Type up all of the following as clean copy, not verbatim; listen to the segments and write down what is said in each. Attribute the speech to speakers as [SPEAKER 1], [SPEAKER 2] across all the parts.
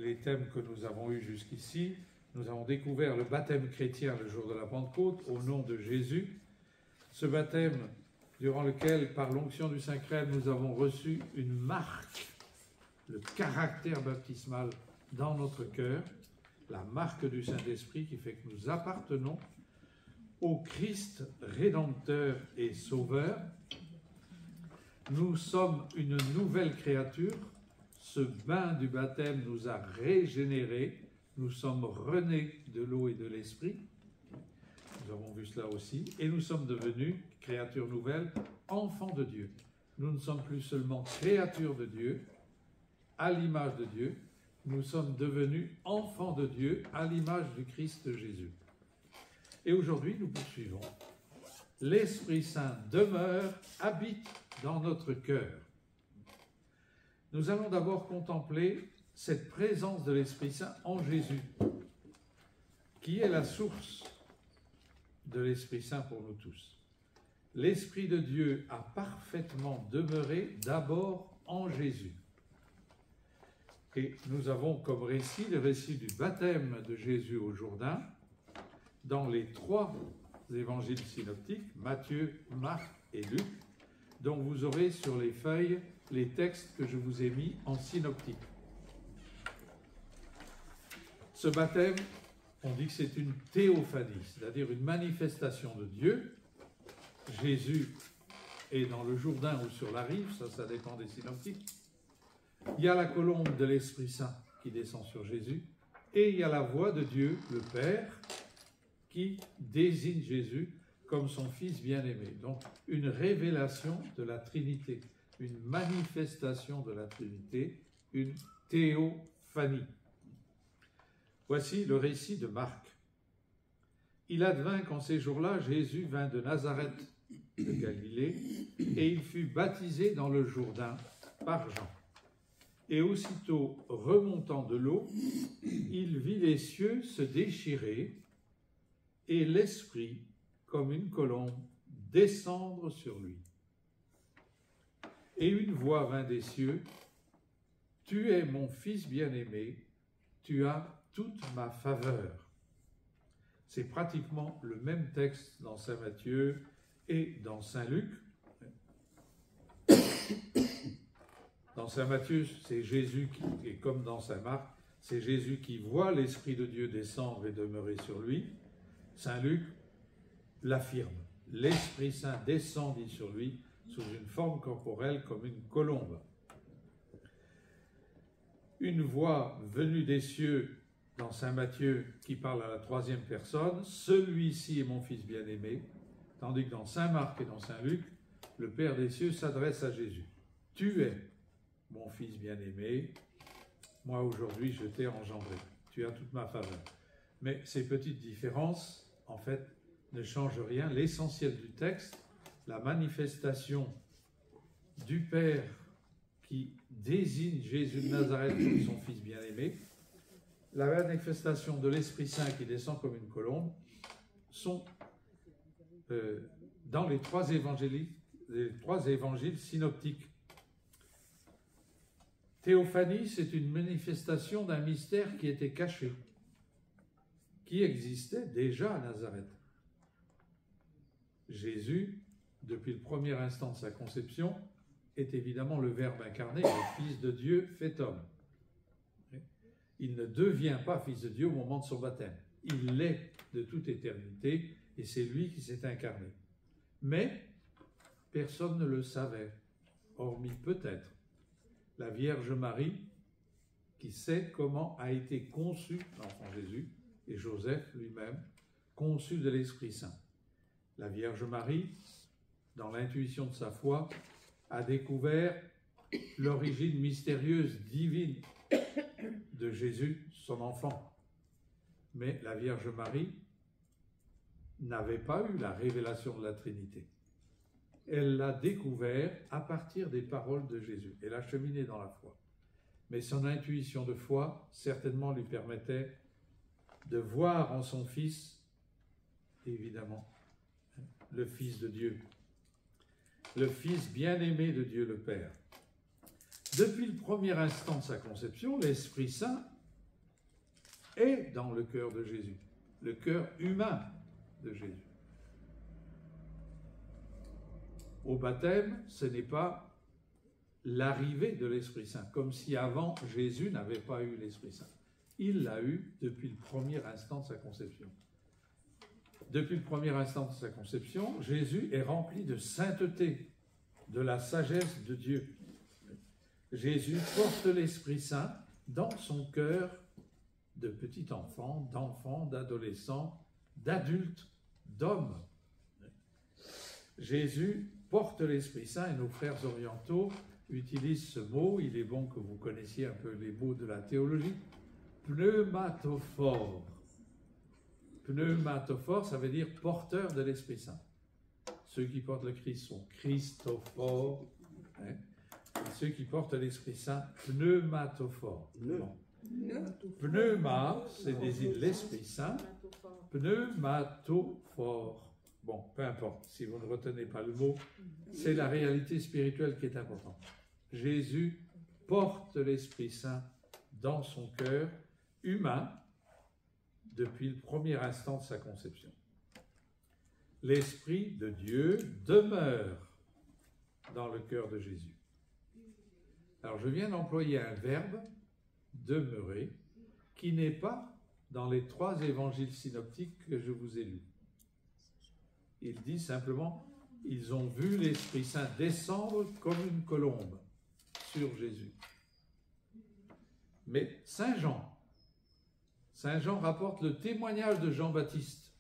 [SPEAKER 1] les thèmes que nous avons eus jusqu'ici, nous avons découvert le baptême chrétien le jour de la Pentecôte au nom de Jésus. Ce baptême durant lequel, par l'onction du Saint-Crème, nous avons reçu une marque, le caractère baptismal dans notre cœur, la marque du Saint-Esprit qui fait que nous appartenons au Christ Rédempteur et Sauveur. Nous sommes une nouvelle créature. Ce bain du baptême nous a régénérés. Nous sommes renés de l'eau et de l'Esprit. Nous avons vu cela aussi. Et nous sommes devenus, créatures nouvelles, enfants de Dieu. Nous ne sommes plus seulement créatures de Dieu, à l'image de Dieu. Nous sommes devenus enfants de Dieu, à l'image du Christ Jésus. Et aujourd'hui, nous poursuivons. L'Esprit Saint demeure, habite dans notre cœur. Nous allons d'abord contempler cette présence de l'Esprit Saint en Jésus, qui est la source de l'Esprit Saint pour nous tous. L'Esprit de Dieu a parfaitement demeuré d'abord en Jésus. Et nous avons comme récit le récit du baptême de Jésus au Jourdain dans les 3 évangiles synoptiques, Matthieu, Marc et Luc, dont vous aurez sur les feuilles les textes que je vous ai mis en synoptique. Ce baptême, on dit que c'est une théophanie, c'est-à-dire une manifestation de Dieu. Jésus est dans le Jourdain ou sur la rive, ça dépend des synoptiques. Il y a la colombe de l'Esprit Saint qui descend sur Jésus, et il y a la voix de Dieu, le Père, qui désigne Jésus comme son Fils bien-aimé. Donc, une révélation de la Trinité, une manifestation de la Trinité, une théophanie. Voici le récit de Marc. Il advint qu'en ces jours-là, Jésus vint de Nazareth de Galilée, et il fut baptisé dans le Jourdain par Jean. Et aussitôt remontant de l'eau, il vit les cieux se déchirer, et l'Esprit, comme une colombe, descendre sur lui. Et une voix vint des cieux, « Tu es mon Fils bien-aimé, tu as toute ma faveur. » C'est pratiquement le même texte dans Saint Matthieu et dans Saint Luc. Dans Saint Matthieu, c'est Jésus qui, et comme dans Saint Marc, c'est Jésus qui voit l'Esprit de Dieu descendre et demeurer sur lui. Saint Luc l'affirme. L'Esprit Saint descendit sur lui sous une forme corporelle comme une colombe. Une voix venue des cieux dans Saint Matthieu qui parle à la 3e personne, celui-ci est mon Fils bien-aimé, tandis que dans Saint Marc et dans Saint Luc, le Père des cieux s'adresse à Jésus. Tu es mon Fils bien-aimé, moi aujourd'hui je t'ai engendré, tu as toute ma faveur. Mais ces petites différences, en fait, ne changent rien. L'essentiel du texte, la manifestation du Père qui désigne Jésus de Nazareth comme son Fils bien-aimé, la manifestation de l'Esprit Saint qui descend comme une colombe, sont dans les 3 évangiles synoptiques. Théophanie, c'est une manifestation d'un mystère qui était caché, qui existait déjà à Nazareth. Jésus, depuis le premier instant de sa conception, est évidemment le Verbe incarné, le Fils de Dieu fait homme. Il ne devient pas Fils de Dieu au moment de son baptême. Il l'est de toute éternité et c'est lui qui s'est incarné. Mais personne ne le savait, hormis peut-être la Vierge Marie qui sait comment a été conçu l'enfant Jésus et Joseph lui-même, conçu de l'Esprit Saint. La Vierge Marie, dans l'intuition de sa foi, a découvert l'origine mystérieuse, divine de Jésus, son enfant. Mais la Vierge Marie n'avait pas eu la révélation de la Trinité. Elle l'a découvert à partir des paroles de Jésus. Elle a cheminé dans la foi. Mais son intuition de foi, certainement, lui permettait de voir en son Fils, évidemment, le Fils de Dieu, le Fils bien-aimé de Dieu le Père. Depuis le premier instant de sa conception, l'Esprit Saint est dans le cœur de Jésus, le cœur humain de Jésus. Au baptême, ce n'est pas l'arrivée de l'Esprit Saint, comme si avant Jésus n'avait pas eu l'Esprit Saint. Il l'a eu depuis le premier instant de sa conception. Depuis le premier instant de sa conception, Jésus est rempli de sainteté, de la sagesse de Dieu. Jésus porte l'Esprit Saint dans son cœur de petit enfant, d'enfant, d'adolescent, d'adulte, d'homme. Jésus porte l'Esprit Saint et nos frères orientaux utilisent ce mot. Il est bon que vous connaissiez un peu les mots de la théologie. Pneumatophore. Pneumatophore, ça veut dire porteur de l'Esprit Saint. Ceux qui portent le Christ sont Christophores. Hein? Et ceux qui portent l'Esprit Saint, pneumatophores. Pneuma, c'est désigne l'Esprit Saint. Pneumatophore. Bon, peu importe, si vous ne retenez pas le mot, c'est la réalité spirituelle qui est importante. Jésus porte l'Esprit Saint dans son cœur humain depuis le premier instant de sa conception. L'Esprit de Dieu demeure dans le cœur de Jésus. Alors, je viens d'employer un verbe, demeurer, qui n'est pas dans les 3 évangiles synoptiques que je vous ai lus. Il dit simplement, ils ont vu l'Esprit Saint descendre comme une colombe sur Jésus. Mais Saint Jean rapporte le témoignage de Jean-Baptiste.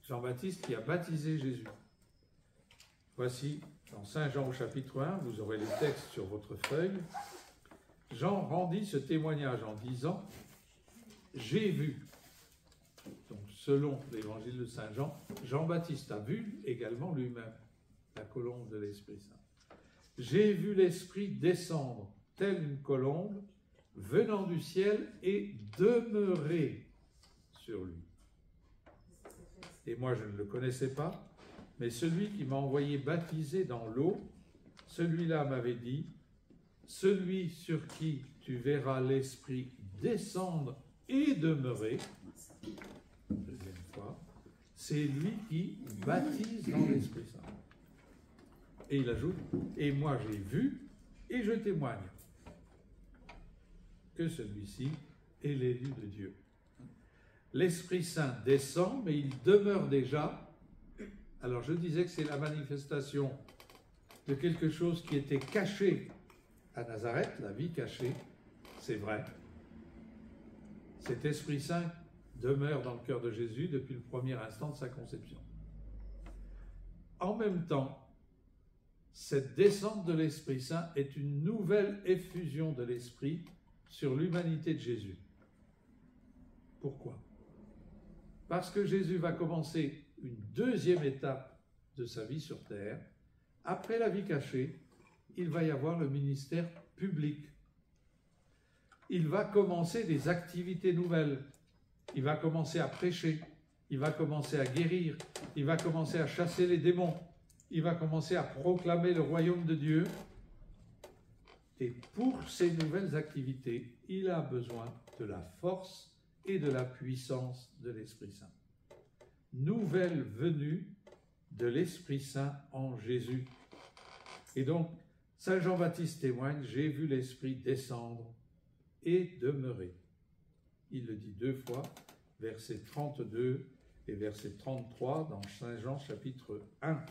[SPEAKER 1] Jean-Baptiste qui a baptisé Jésus. Voici, dans Saint Jean au chapitre 1, vous aurez les textes sur votre feuille. Jean rendit ce témoignage en disant « J'ai vu ». Donc, selon l'évangile de Saint Jean, Jean-Baptiste a vu également lui-même la colombe de l'Esprit Saint. « J'ai vu l'Esprit descendre, telle une colombe, venant du ciel et demeurer sur lui. » Et moi, je ne le connaissais pas, mais celui qui m'a envoyé baptiser dans l'eau, celui-là m'avait dit, « Celui sur qui tu verras l'Esprit descendre et demeurer, deuxième fois, c'est lui qui baptise dans l'Esprit Saint. » Et il ajoute, « Et moi j'ai vu et je témoigne que celui-ci est l'élu de Dieu. » L'Esprit Saint descend, mais il demeure déjà. Alors je disais que c'est la manifestation de quelque chose qui était caché à Nazareth, la vie cachée, c'est vrai. Cet Esprit Saint demeure dans le cœur de Jésus depuis le premier instant de sa conception. En même temps, cette descente de l'Esprit Saint est une nouvelle effusion de l'Esprit sur l'humanité de Jésus. Pourquoi? Parce que Jésus va commencer une deuxième étape de sa vie sur terre. Après la vie cachée, il va y avoir le ministère public. Il va commencer des activités nouvelles. Il va commencer à prêcher. Il va commencer à guérir. Il va commencer à chasser les démons. Il va commencer à proclamer le royaume de Dieu. Et pour ces nouvelles activités, il a besoin de la force et de la puissance de l'Esprit Saint. Nouvelle venue de l'Esprit Saint en Jésus. Et donc, Saint Jean-Baptiste témoigne, j'ai vu l'Esprit descendre et demeurer. Il le dit 2 fois, versets 32 et verset 33 dans Saint Jean chapitre 1.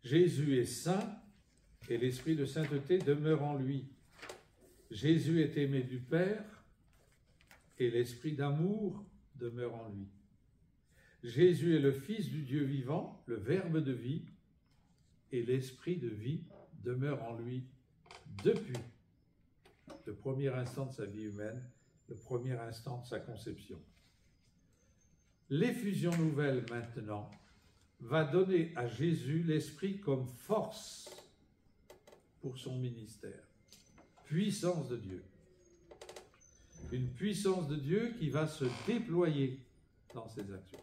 [SPEAKER 1] Jésus est saint et l'Esprit de sainteté demeure en lui. Jésus est aimé du Père et l'Esprit d'amour demeure en lui. Jésus est le Fils du Dieu vivant, le Verbe de vie, et l'Esprit de vie demeure en lui depuis le premier instant de sa vie humaine, le premier instant de sa conception. L'effusion nouvelle maintenant va donner à Jésus l'Esprit comme force pour son ministère. Puissance de Dieu. Une puissance de Dieu qui va se déployer dans ses actions.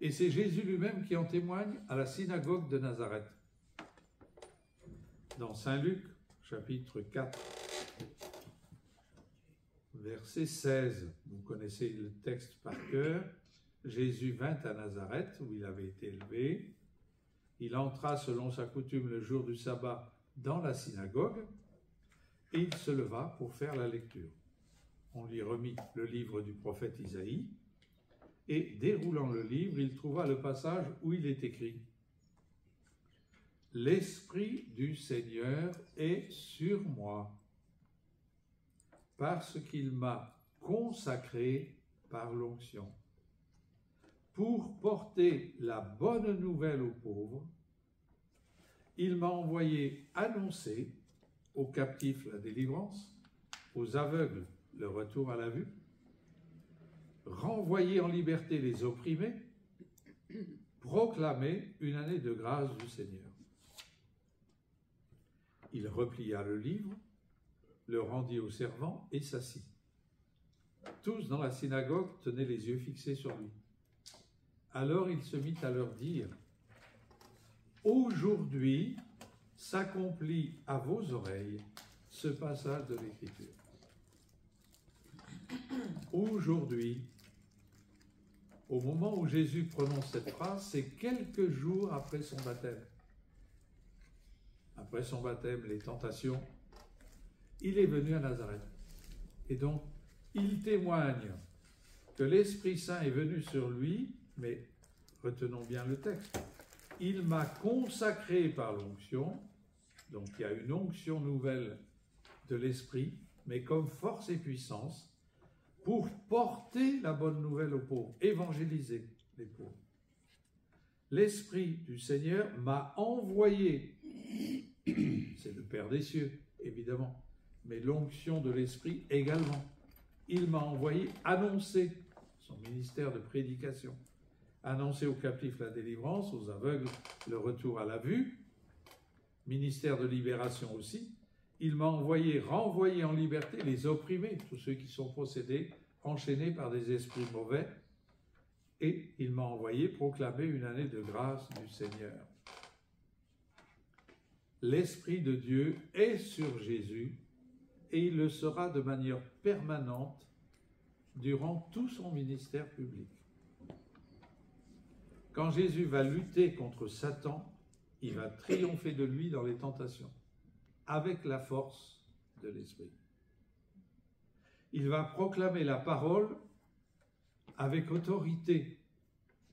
[SPEAKER 1] Et c'est Jésus lui-même qui en témoigne à la synagogue de Nazareth. Dans Saint Luc, chapitre 4. verset 16. Vous connaissez le texte par cœur. Jésus vint à Nazareth, où il avait été élevé. Il entra selon sa coutume le jour du sabbat dans la synagogue, et il se leva pour faire la lecture. On lui remit le livre du prophète Isaïe, et déroulant le livre, il trouva le passage où il est écrit « L'Esprit du Seigneur est sur moi, parce qu'il m'a consacré par l'onction, pour porter la bonne nouvelle aux pauvres. Il m'a envoyé annoncer aux captifs la délivrance, aux aveugles le retour à la vue, renvoyer en liberté les opprimés, proclamer une année de grâce du Seigneur. » Il replia le livre, le rendit aux servants et s'assit. Tous dans la synagogue tenaient les yeux fixés sur lui. Alors il se mit à leur dire « Aujourd'hui s'accomplit à vos oreilles ce passage de l'Écriture. » Aujourd'hui, au moment où Jésus prononce cette phrase, c'est quelques jours après son baptême. Après son baptême, les tentations, il est venu à Nazareth. Et donc, il témoigne que l'Esprit Saint est venu sur lui, mais retenons bien le texte. Il m'a consacré par l'onction, donc il y a une onction nouvelle de l'Esprit, mais comme force et puissance, pour porter la bonne nouvelle aux pauvres, évangéliser les pauvres. L'Esprit du Seigneur m'a envoyé, c'est le Père des cieux, évidemment, mais l'onction de l'Esprit également. Il m'a envoyé annoncer son ministère de prédication, annoncer aux captifs la délivrance, aux aveugles le retour à la vue, ministère de libération aussi. Il m'a envoyé renvoyer en liberté les opprimés, tous ceux qui sont possédés, enchaînés par des esprits mauvais, et il m'a envoyé proclamer une année de grâce du Seigneur. L'Esprit de Dieu est sur Jésus, et il le sera de manière permanente durant tout son ministère public. Quand Jésus va lutter contre Satan, il va triompher de lui dans les tentations, avec la force de l'Esprit. Il va proclamer la parole avec autorité.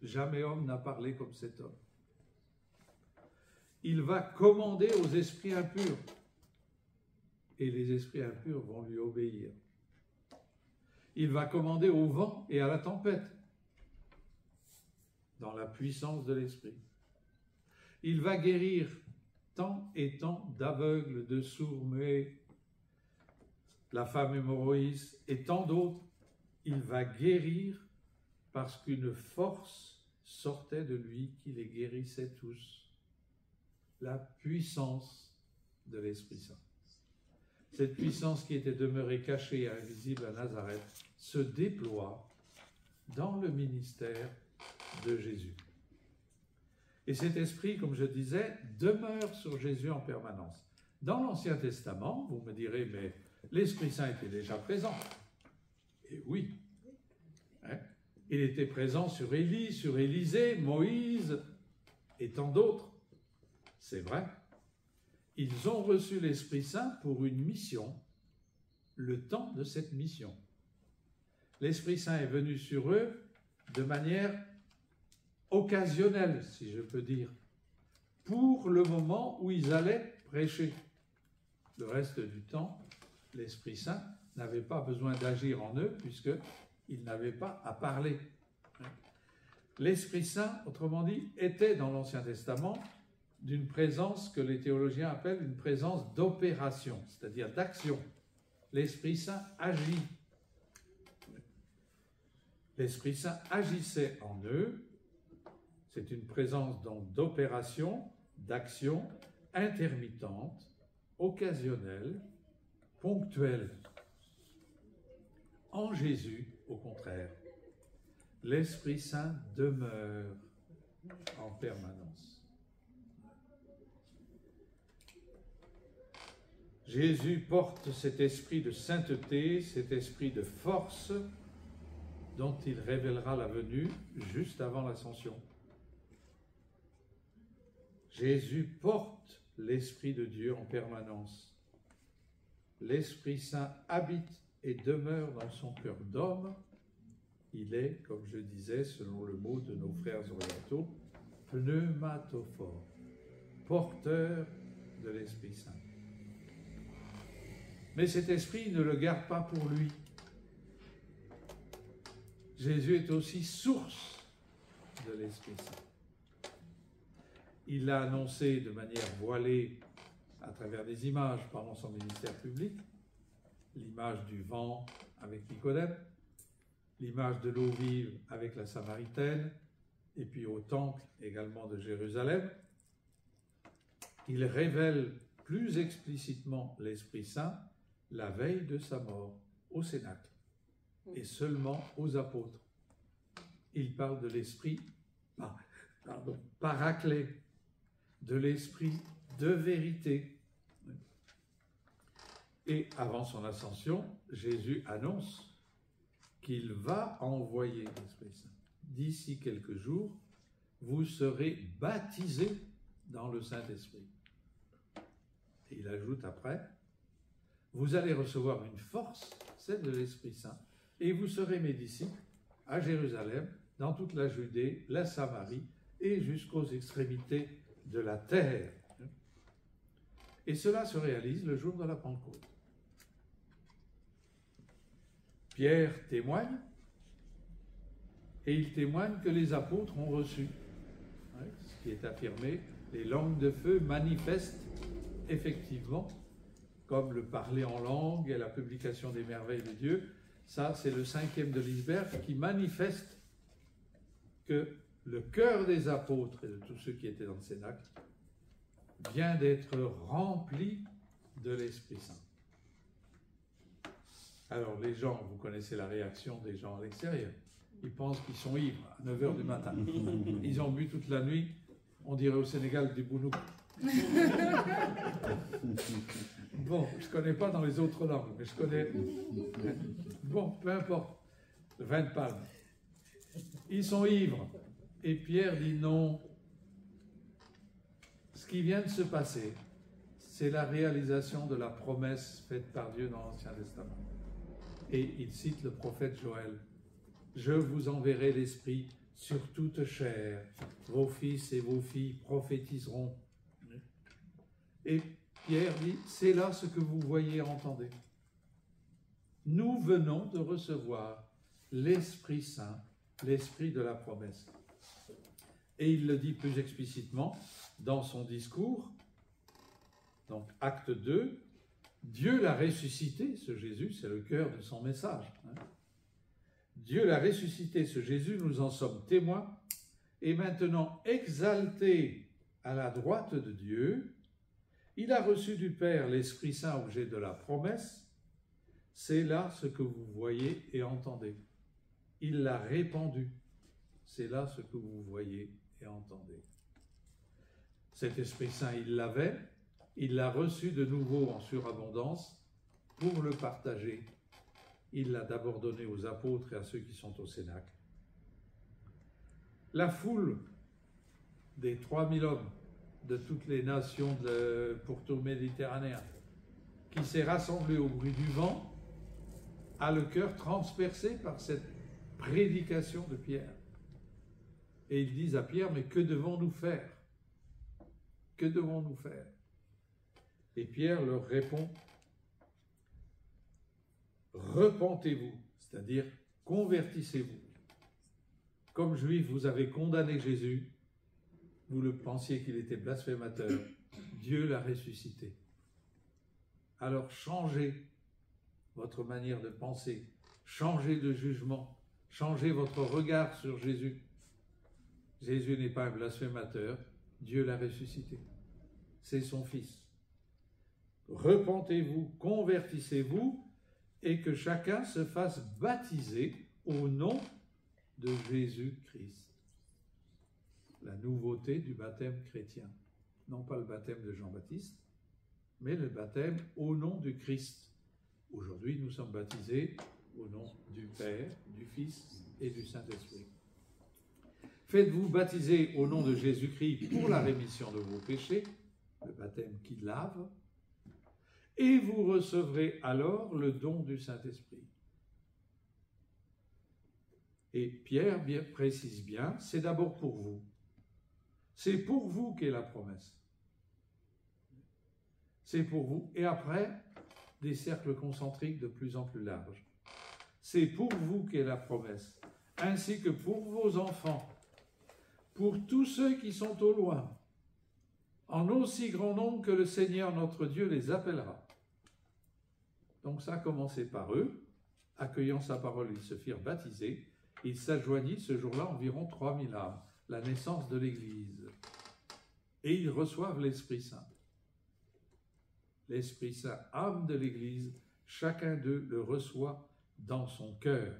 [SPEAKER 1] Jamais homme n'a parlé comme cet homme. Il va commander aux esprits impurs, et les esprits impurs vont lui obéir. Il va commander au vent et à la tempête, dans la puissance de l'Esprit. Il va guérir tant et tant d'aveugles, de sourds, muets, la femme hémorroïste et tant d'autres. Il va guérir parce qu'une force sortait de lui qui les guérissait tous. La puissance de l'Esprit Saint. Cette puissance qui était demeurée cachée et invisible à Nazareth se déploie dans le ministère de Jésus. Et cet esprit, comme je disais, demeure sur Jésus en permanence. Dans l'Ancien Testament, vous me direz, mais l'Esprit Saint était déjà présent. Et oui, il était présent sur Élie, sur Élisée, Moïse et tant d'autres. C'est vrai. Ils ont reçu l'Esprit Saint pour une mission, le temps de cette mission. L'Esprit Saint est venu sur eux de manière occasionnelle, si je peux dire, pour le moment où ils allaient prêcher. Le reste du temps, l'Esprit Saint n'avait pas besoin d'agir en eux, puisqu'ils n'avaient pas à parler. L'Esprit Saint, autrement dit, était dans l'Ancien Testament d'une présence que les théologiens appellent une présence d'opération, c'est-à-dire d'action. L'Esprit Saint agit. L'Esprit Saint agissait en eux. C'est une présence donc d'opération, d'action intermittente, occasionnelle, ponctuelle. En Jésus, au contraire, l'Esprit Saint demeure en permanence. Jésus porte cet esprit de sainteté, cet esprit de force dont il révélera la venue juste avant l'ascension. Jésus porte l'Esprit de Dieu en permanence. L'Esprit Saint habite et demeure dans son cœur d'homme. Il est, comme je disais, selon le mot de nos frères orientaux, pneumatophore, porteur de l'Esprit Saint. Mais cet esprit ne le garde pas pour lui. Jésus est aussi source de l'Esprit Saint. Il l'a annoncé de manière voilée à travers des images pendant son ministère public, l'image du vent avec Nicodème, l'image de l'eau vive avec la Samaritaine, et puis au temple également de Jérusalem. Il révèle plus explicitement l'Esprit Saint la veille de sa mort au Cénacle, et seulement aux apôtres. Il parle de l'Esprit paraclet, de l'Esprit de vérité. Et avant son ascension, Jésus annonce qu'il va envoyer l'Esprit Saint. D'ici quelques jours, vous serez baptisés dans le Saint-Esprit. Et il ajoute après, vous allez recevoir une force, celle de l'Esprit Saint, et vous serez mes disciples à Jérusalem, dans toute la Judée, la Samarie, et jusqu'aux extrémités de la terre. Et cela se réalise le jour de la Pentecôte. Pierre témoigne, et il témoigne que les apôtres ont reçu, ce qui est affirmé, les langues de feu manifestent effectivement, comme le parler en langue et la publication des merveilles de Dieu. Ça, c'est le 5e de l'iceberg qui manifeste que le cœur des apôtres et de tous ceux qui étaient dans le Cénacle vient d'être rempli de l'Esprit Saint. Alors les gens, vous connaissez la réaction des gens à l'extérieur, ils pensent qu'ils sont ivres à 9 h du matin. Ils ont bu toute la nuit, on dirait au Sénégal du bounouk. Bon, je ne connais pas dans les autres langues, mais je connais... Bon, peu importe, le vin de palme. Ils sont ivres. Et Pierre dit non. Ce qui vient de se passer, c'est la réalisation de la promesse faite par Dieu dans l'Ancien Testament. Et il cite le prophète Joël. Je vous enverrai l'Esprit sur toute chair. Vos fils et vos filles prophétiseront. Et Pierre dit, c'est là ce que vous voyez et entendez. Nous venons de recevoir l'Esprit Saint, l'Esprit de la promesse. Et il le dit plus explicitement dans son discours, donc acte 2, Dieu l'a ressuscité, ce Jésus, c'est le cœur de son message. Dieu l'a ressuscité, ce Jésus, nous en sommes témoins, et maintenant exalté à la droite de Dieu, il a reçu du Père l'Esprit Saint objet de la promesse, c'est là ce que vous voyez et entendez. Il l'a répandu, c'est là ce que vous voyez et entendez. Cet Esprit Saint, il l'avait, il l'a reçu de nouveau en surabondance pour le partager. Il l'a d'abord donné aux apôtres et à ceux qui sont au Cénacle. La foule des 3000 hommes de toutes les nations de pourtour méditerranéen qui s'est rassemblée au bruit du vent a le cœur transpercé par cette prédication de Pierre. Et ils disent à Pierre, mais que devons-nous faire? Que devons-nous faire? Et Pierre leur répond, repentez-vous, c'est-à-dire convertissez-vous. Comme juifs, vous avez condamné Jésus, vous le pensiez qu'il était blasphémateur, Dieu l'a ressuscité. Alors changez votre manière de penser, changez de jugement, changez votre regard sur Jésus. Jésus n'est pas un blasphémateur, Dieu l'a ressuscité. C'est son Fils. Repentez-vous, convertissez-vous, et que chacun se fasse baptiser au nom de Jésus-Christ. La nouveauté du baptême chrétien. Non pas le baptême de Jean-Baptiste, mais le baptême au nom du Christ. Aujourd'hui, nous sommes baptisés au nom du Père, du Fils et du Saint-Esprit. Faites-vous baptiser au nom de Jésus-Christ pour la rémission de vos péchés, le baptême qui lave, et vous recevrez alors le don du Saint-Esprit. Et Pierre précise bien, c'est d'abord pour vous. C'est pour vous qu'est la promesse. C'est pour vous. Et après, des cercles concentriques de plus en plus larges. C'est pour vous qu'est la promesse, ainsi que pour vos enfants, pour tous ceux qui sont au loin, en aussi grand nombre que le Seigneur notre Dieu les appellera. Donc ça a commencé par eux. Accueillant sa parole, ils se firent baptiser. Il s'adjoignit ce jour-là environ 3000 âmes, la naissance de l'Église. Et ils reçoivent l'Esprit Saint. L'Esprit Saint, âme de l'Église, chacun d'eux le reçoit dans son cœur.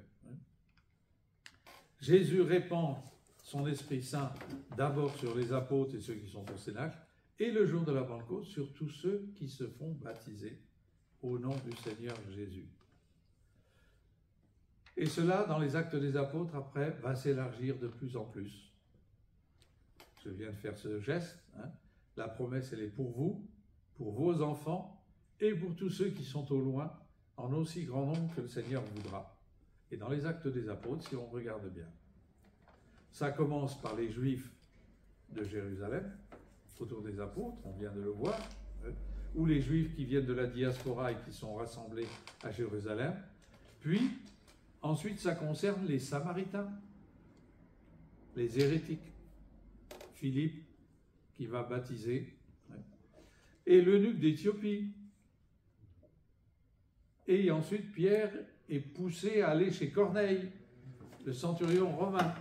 [SPEAKER 1] Jésus répand son Esprit Saint d'abord sur les apôtres et ceux qui sont au Cénacle, et le jour de la Pentecôte sur tous ceux qui se font baptiser au nom du Seigneur Jésus. Et cela, dans les Actes des Apôtres, après, va s'élargir de plus en plus. Je viens de faire ce geste. La promesse, elle est pour vous, pour vos enfants et pour tous ceux qui sont au loin, en aussi grand nombre que le Seigneur voudra. Et dans les Actes des Apôtres, si on regarde bien, ça commence par les Juifs de Jérusalem, autour des apôtres, on vient de le voir, ou les Juifs qui viennent de la diaspora et qui sont rassemblés à Jérusalem. Puis, ensuite, ça concerne les Samaritains, les hérétiques. Philippe, qui va baptiser, et l'eunuque d'Éthiopie. Et ensuite, Pierre est poussé à aller chez Corneille, le centurion romain.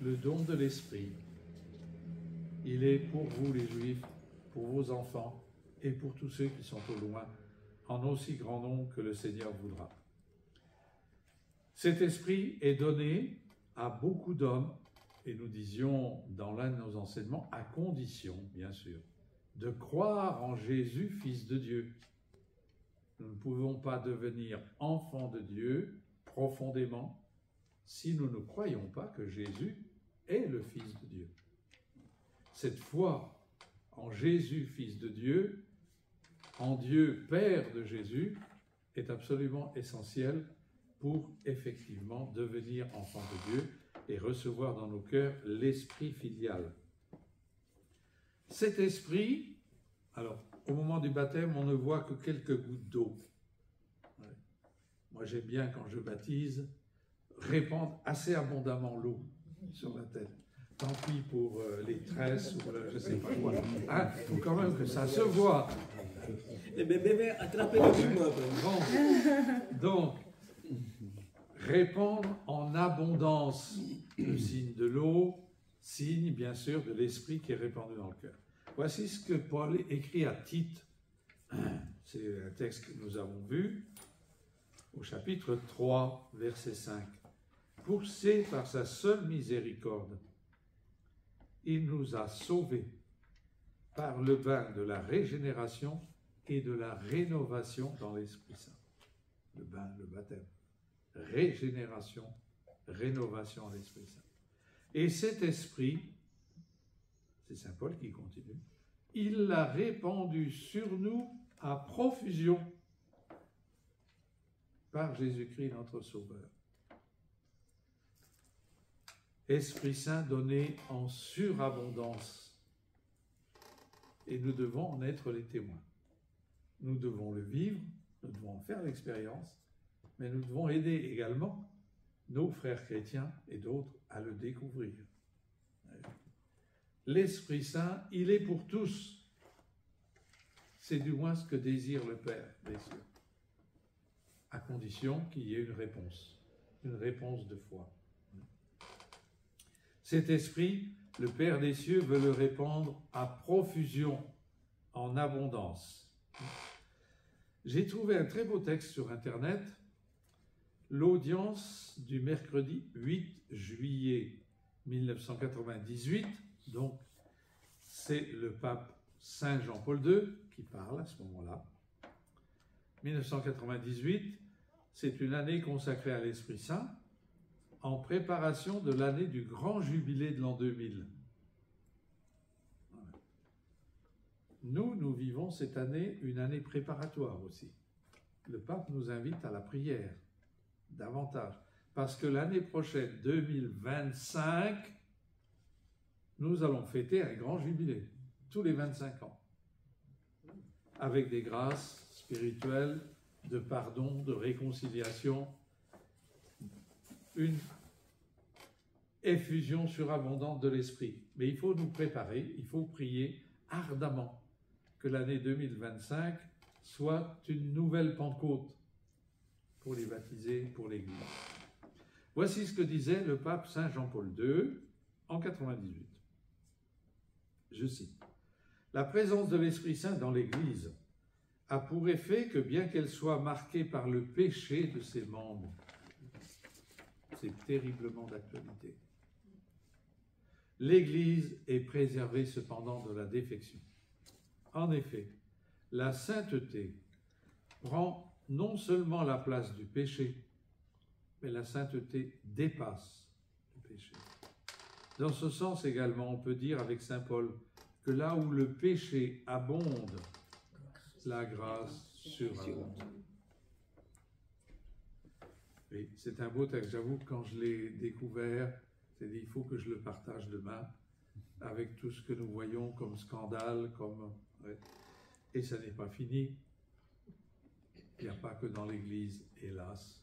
[SPEAKER 1] Le don de l'Esprit, il est pour vous les Juifs, pour vos enfants et pour tous ceux qui sont au loin, en aussi grand nombre que le Seigneur voudra. Cet esprit est donné à beaucoup d'hommes, et nous disions dans l'un de nos enseignements, à condition, bien sûr, de croire en Jésus, Fils de Dieu. Nous ne pouvons pas devenir enfants de Dieu profondément si nous ne croyons pas que Jésus est le Fils de Dieu. Cette foi en Jésus, Fils de Dieu, en Dieu, Père de Jésus, est absolument essentielle pour effectivement devenir enfant de Dieu et recevoir dans nos cœurs l'esprit filial. Cet esprit, alors au moment du baptême, on ne voit que quelques gouttes d'eau. Ouais. Moi j'aime bien quand je baptise, répandre assez abondamment l'eau sur la tête. Tant pis pour les tresses ou je ne sais pas quoi. Il faut quand même que ça se voit.
[SPEAKER 2] Les bébés attrapez le fumoir.
[SPEAKER 1] Donc, répandre en abondance le signe de l'eau, signe bien sûr de l'esprit qui est répandu dans le cœur. Voici ce que Paul écrit à Tite. C'est un texte que nous avons vu au chapitre 3, verset 5. Poussé par sa seule miséricorde, il nous a sauvés par le bain de la régénération et de la rénovation dans l'Esprit Saint. Le bain, le baptême. Régénération, rénovation en l'Esprit Saint. Et cet esprit, c'est saint Paul qui continue, il l'a répandu sur nous à profusion par Jésus-Christ notre Sauveur. Esprit Saint donné en surabondance. Et nous devons en être les témoins. Nous devons le vivre, nous devons en faire l'expérience, mais nous devons aider également nos frères chrétiens et d'autres à le découvrir. L'Esprit Saint, il est pour tous. C'est du moins ce que désire le Père des cieux, à condition qu'il y ait une réponse de foi. Cet esprit, le Père des cieux veut le répandre à profusion, en abondance. J'ai trouvé un très beau texte sur Internet, l'audience du mercredi 8 juillet 1998, donc c'est le pape Saint Jean-Paul II qui parle à ce moment-là. 1998, c'est une année consacrée à l'Esprit Saint en préparation de l'année du grand jubilé de l'an 2000. Nous vivons cette année une année préparatoire aussi. Le pape nous invite à la prière, davantage, parce que l'année prochaine, 2025, nous allons fêter un grand jubilé, tous les 25 ans, avec des grâces spirituelles, de pardon, de réconciliation, une effusion surabondante de l'Esprit. Mais il faut nous préparer, il faut prier ardemment que l'année 2025 soit une nouvelle Pentecôte pour les baptisés, pour l'Église. Voici ce que disait le pape Saint Jean-Paul II en 98. Je cite, « La présence de l'Esprit Saint dans l'Église a pour effet que bien qu'elle soit marquée par le péché de ses membres, c'est terriblement d'actualité, l'Église est préservée cependant de la défection. En effet, la sainteté prend non seulement la place du péché, mais la sainteté dépasse le péché. Dans ce sens également, on peut dire avec saint Paul que là où le péché abonde, la grâce surabonde. Oui, c'est un beau texte. J'avoue que quand je l'ai découvert, j'ai dit il faut que je le partage demain avec tout ce que nous voyons comme scandale, comme... Ouais. Et ça n'est pas fini. Il n'y a pas que dans l'Église, hélas,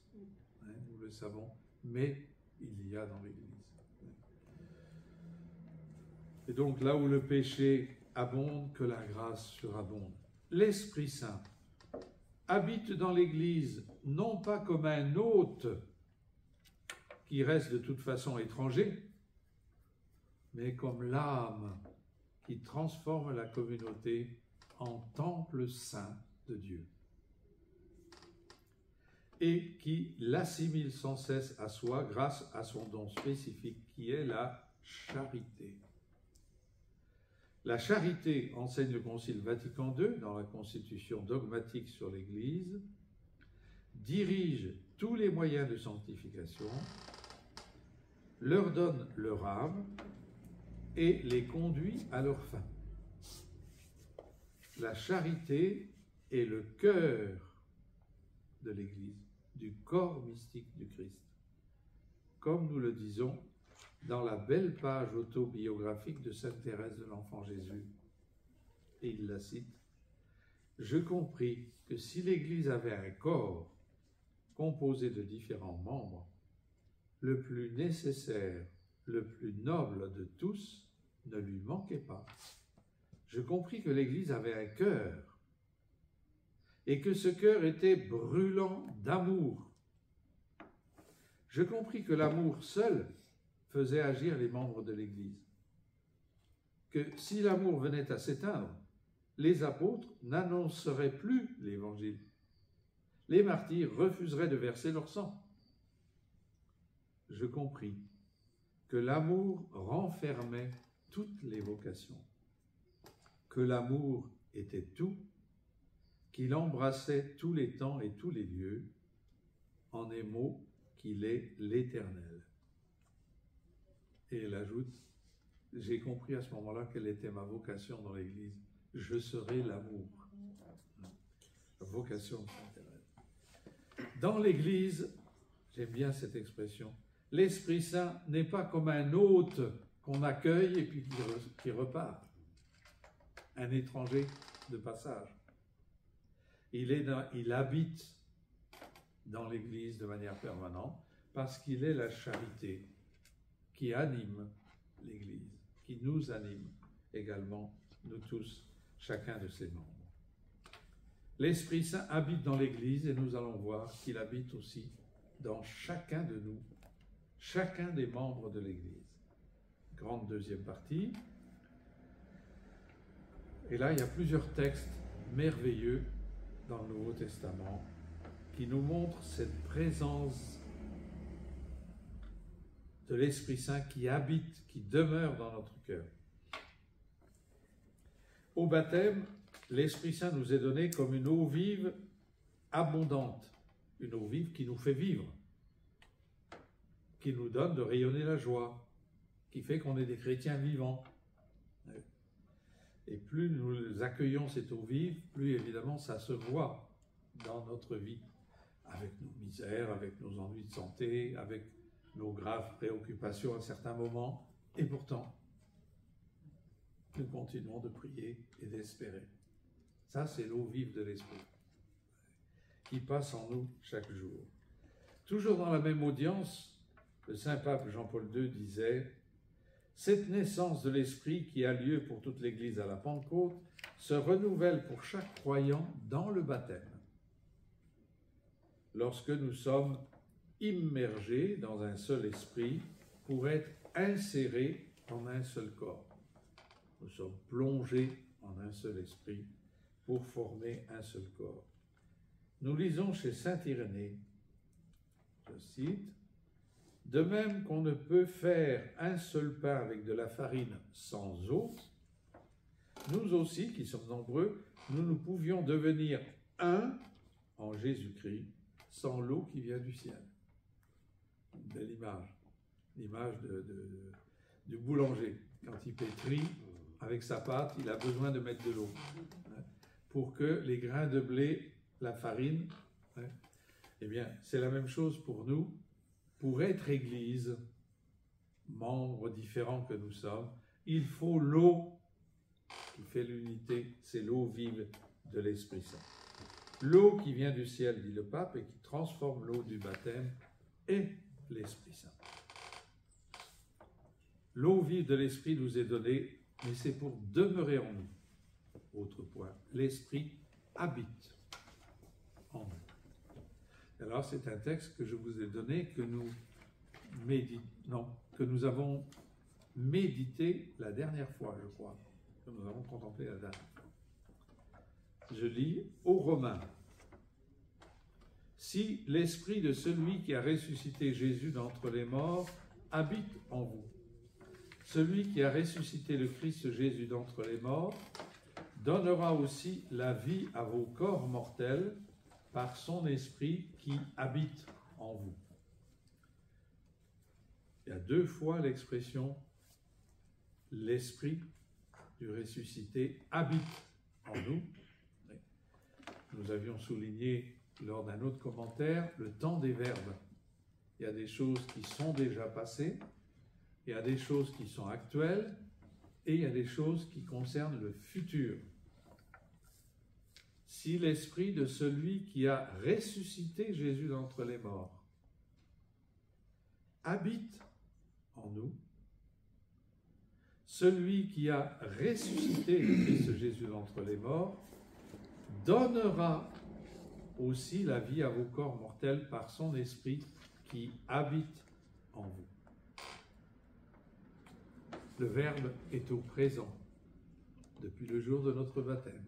[SPEAKER 1] hein, nous le savons, mais il y a dans l'Église. Et donc là où le péché abonde, que la grâce surabonde. L'Esprit Saint habite dans l'Église non pas comme un hôte qui reste de toute façon étranger, mais comme l'âme qui transforme la communauté en temple saint de Dieu et qui l'assimile sans cesse à soi grâce à son don spécifique qui est la charité. La charité, enseigne le Concile Vatican II dans la Constitution dogmatique sur l'Église, dirige tous les moyens de sanctification, leur donne leur âme et les conduit à leur fin. La charité est le cœur de l'Église, du corps mystique du Christ. Comme nous le disons dans la belle page autobiographique de sainte Thérèse de l'Enfant Jésus, et il la cite, « Je compris que si l'Église avait un corps composé de différents membres, le plus nécessaire, le plus noble de tous ne lui manquait pas. Je compris que l'Église avait un cœur, et que ce cœur était brûlant d'amour. Je compris que l'amour seul faisait agir les membres de l'Église. Que si l'amour venait à s'éteindre, les apôtres n'annonceraient plus l'Évangile. Les martyrs refuseraient de verser leur sang. Je compris que l'amour renfermait toutes les vocations, que l'amour était tout, qu'il embrassait tous les temps et tous les lieux, en un mot, qu'il est l'Éternel. » Et elle ajoute, j'ai compris à ce moment-là quelle était ma vocation dans l'Église. Je serai l'amour. La vocation de Sainte Thérèse. Dans l'Église, j'aime bien cette expression, l'Esprit Saint n'est pas comme un hôte qu'on accueille et puis qui repart. Un étranger de passage. Il habite dans l'Église de manière permanente parce qu'il est la charité qui anime l'Église, qui nous anime également, nous tous, chacun de ses membres. L'Esprit Saint habite dans l'Église et nous allons voir qu'il habite aussi dans chacun de nous, chacun des membres de l'Église. Grande deuxième partie. Et là, il y a plusieurs textes merveilleux dans le Nouveau Testament qui nous montrent cette présence de l'Esprit Saint qui habite, qui demeure dans notre cœur. Au baptême, l'Esprit Saint nous est donné comme une eau vive abondante, une eau vive qui nous fait vivre, qui nous donne de rayonner la joie, qui fait qu'on est des chrétiens vivants. Et plus nous accueillons cette eau vive, plus évidemment ça se voit dans notre vie, avec nos misères, avec nos ennuis de santé, avec nos graves préoccupations à certains moments, et pourtant, nous continuons de prier et d'espérer. Ça, c'est l'eau vive de l'Esprit, qui passe en nous chaque jour. Toujours dans la même audience, le Saint-Pape Jean-Paul II disait « Cette naissance de l'Esprit qui a lieu pour toute l'Église à la Pentecôte se renouvelle pour chaque croyant dans le baptême. Lorsque nous sommes immergés dans un seul esprit pour être insérés en un seul corps. Nous sommes plongés en un seul esprit pour former un seul corps. » Nous lisons chez saint Irénée, je cite, « De même qu'on ne peut faire un seul pain avec de la farine sans eau, nous aussi, qui sommes nombreux, nous pouvions devenir un en Jésus-Christ sans l'eau qui vient du ciel. » Une belle image, l'image du boulanger. Quand il pétrit avec sa pâte, il a besoin de mettre de l'eau pour que les grains de blé, la farine, eh bien, c'est la même chose pour nous. Pour être Église, membres différents que nous sommes, il faut l'eau qui fait l'unité, c'est l'eau vive de l'Esprit Saint. L'eau qui vient du ciel, dit le pape, et qui transforme l'eau du baptême, est l'Esprit Saint. L'eau vive de l'Esprit nous est donnée, mais c'est pour demeurer en nous. Autre point, l'Esprit habite en nous. Alors c'est un texte que je vous ai donné, que nous avons médité la dernière fois, je crois, que nous avons contemplé la dernière fois. Je lis aux Romains. Si l'esprit de celui qui a ressuscité Jésus d'entre les morts habite en vous, celui qui a ressuscité le Christ Jésus d'entre les morts donnera aussi la vie à vos corps mortels par son esprit qui habite en vous. Il y a deux fois l'expression « l'esprit du ressuscité habite en nous ». Nous avions souligné lors d'un autre commentaire le temps des verbes. Il y a des choses qui sont déjà passées, il y a des choses qui sont actuelles et il y a des choses qui concernent le futur. Si l'esprit de celui qui a ressuscité Jésus d'entre les morts habite en nous, celui qui a ressuscité le Christ Jésus d'entre les morts donnera aussi la vie à vos corps mortels par son esprit qui habite en vous. Le Verbe est au présent depuis le jour de notre baptême.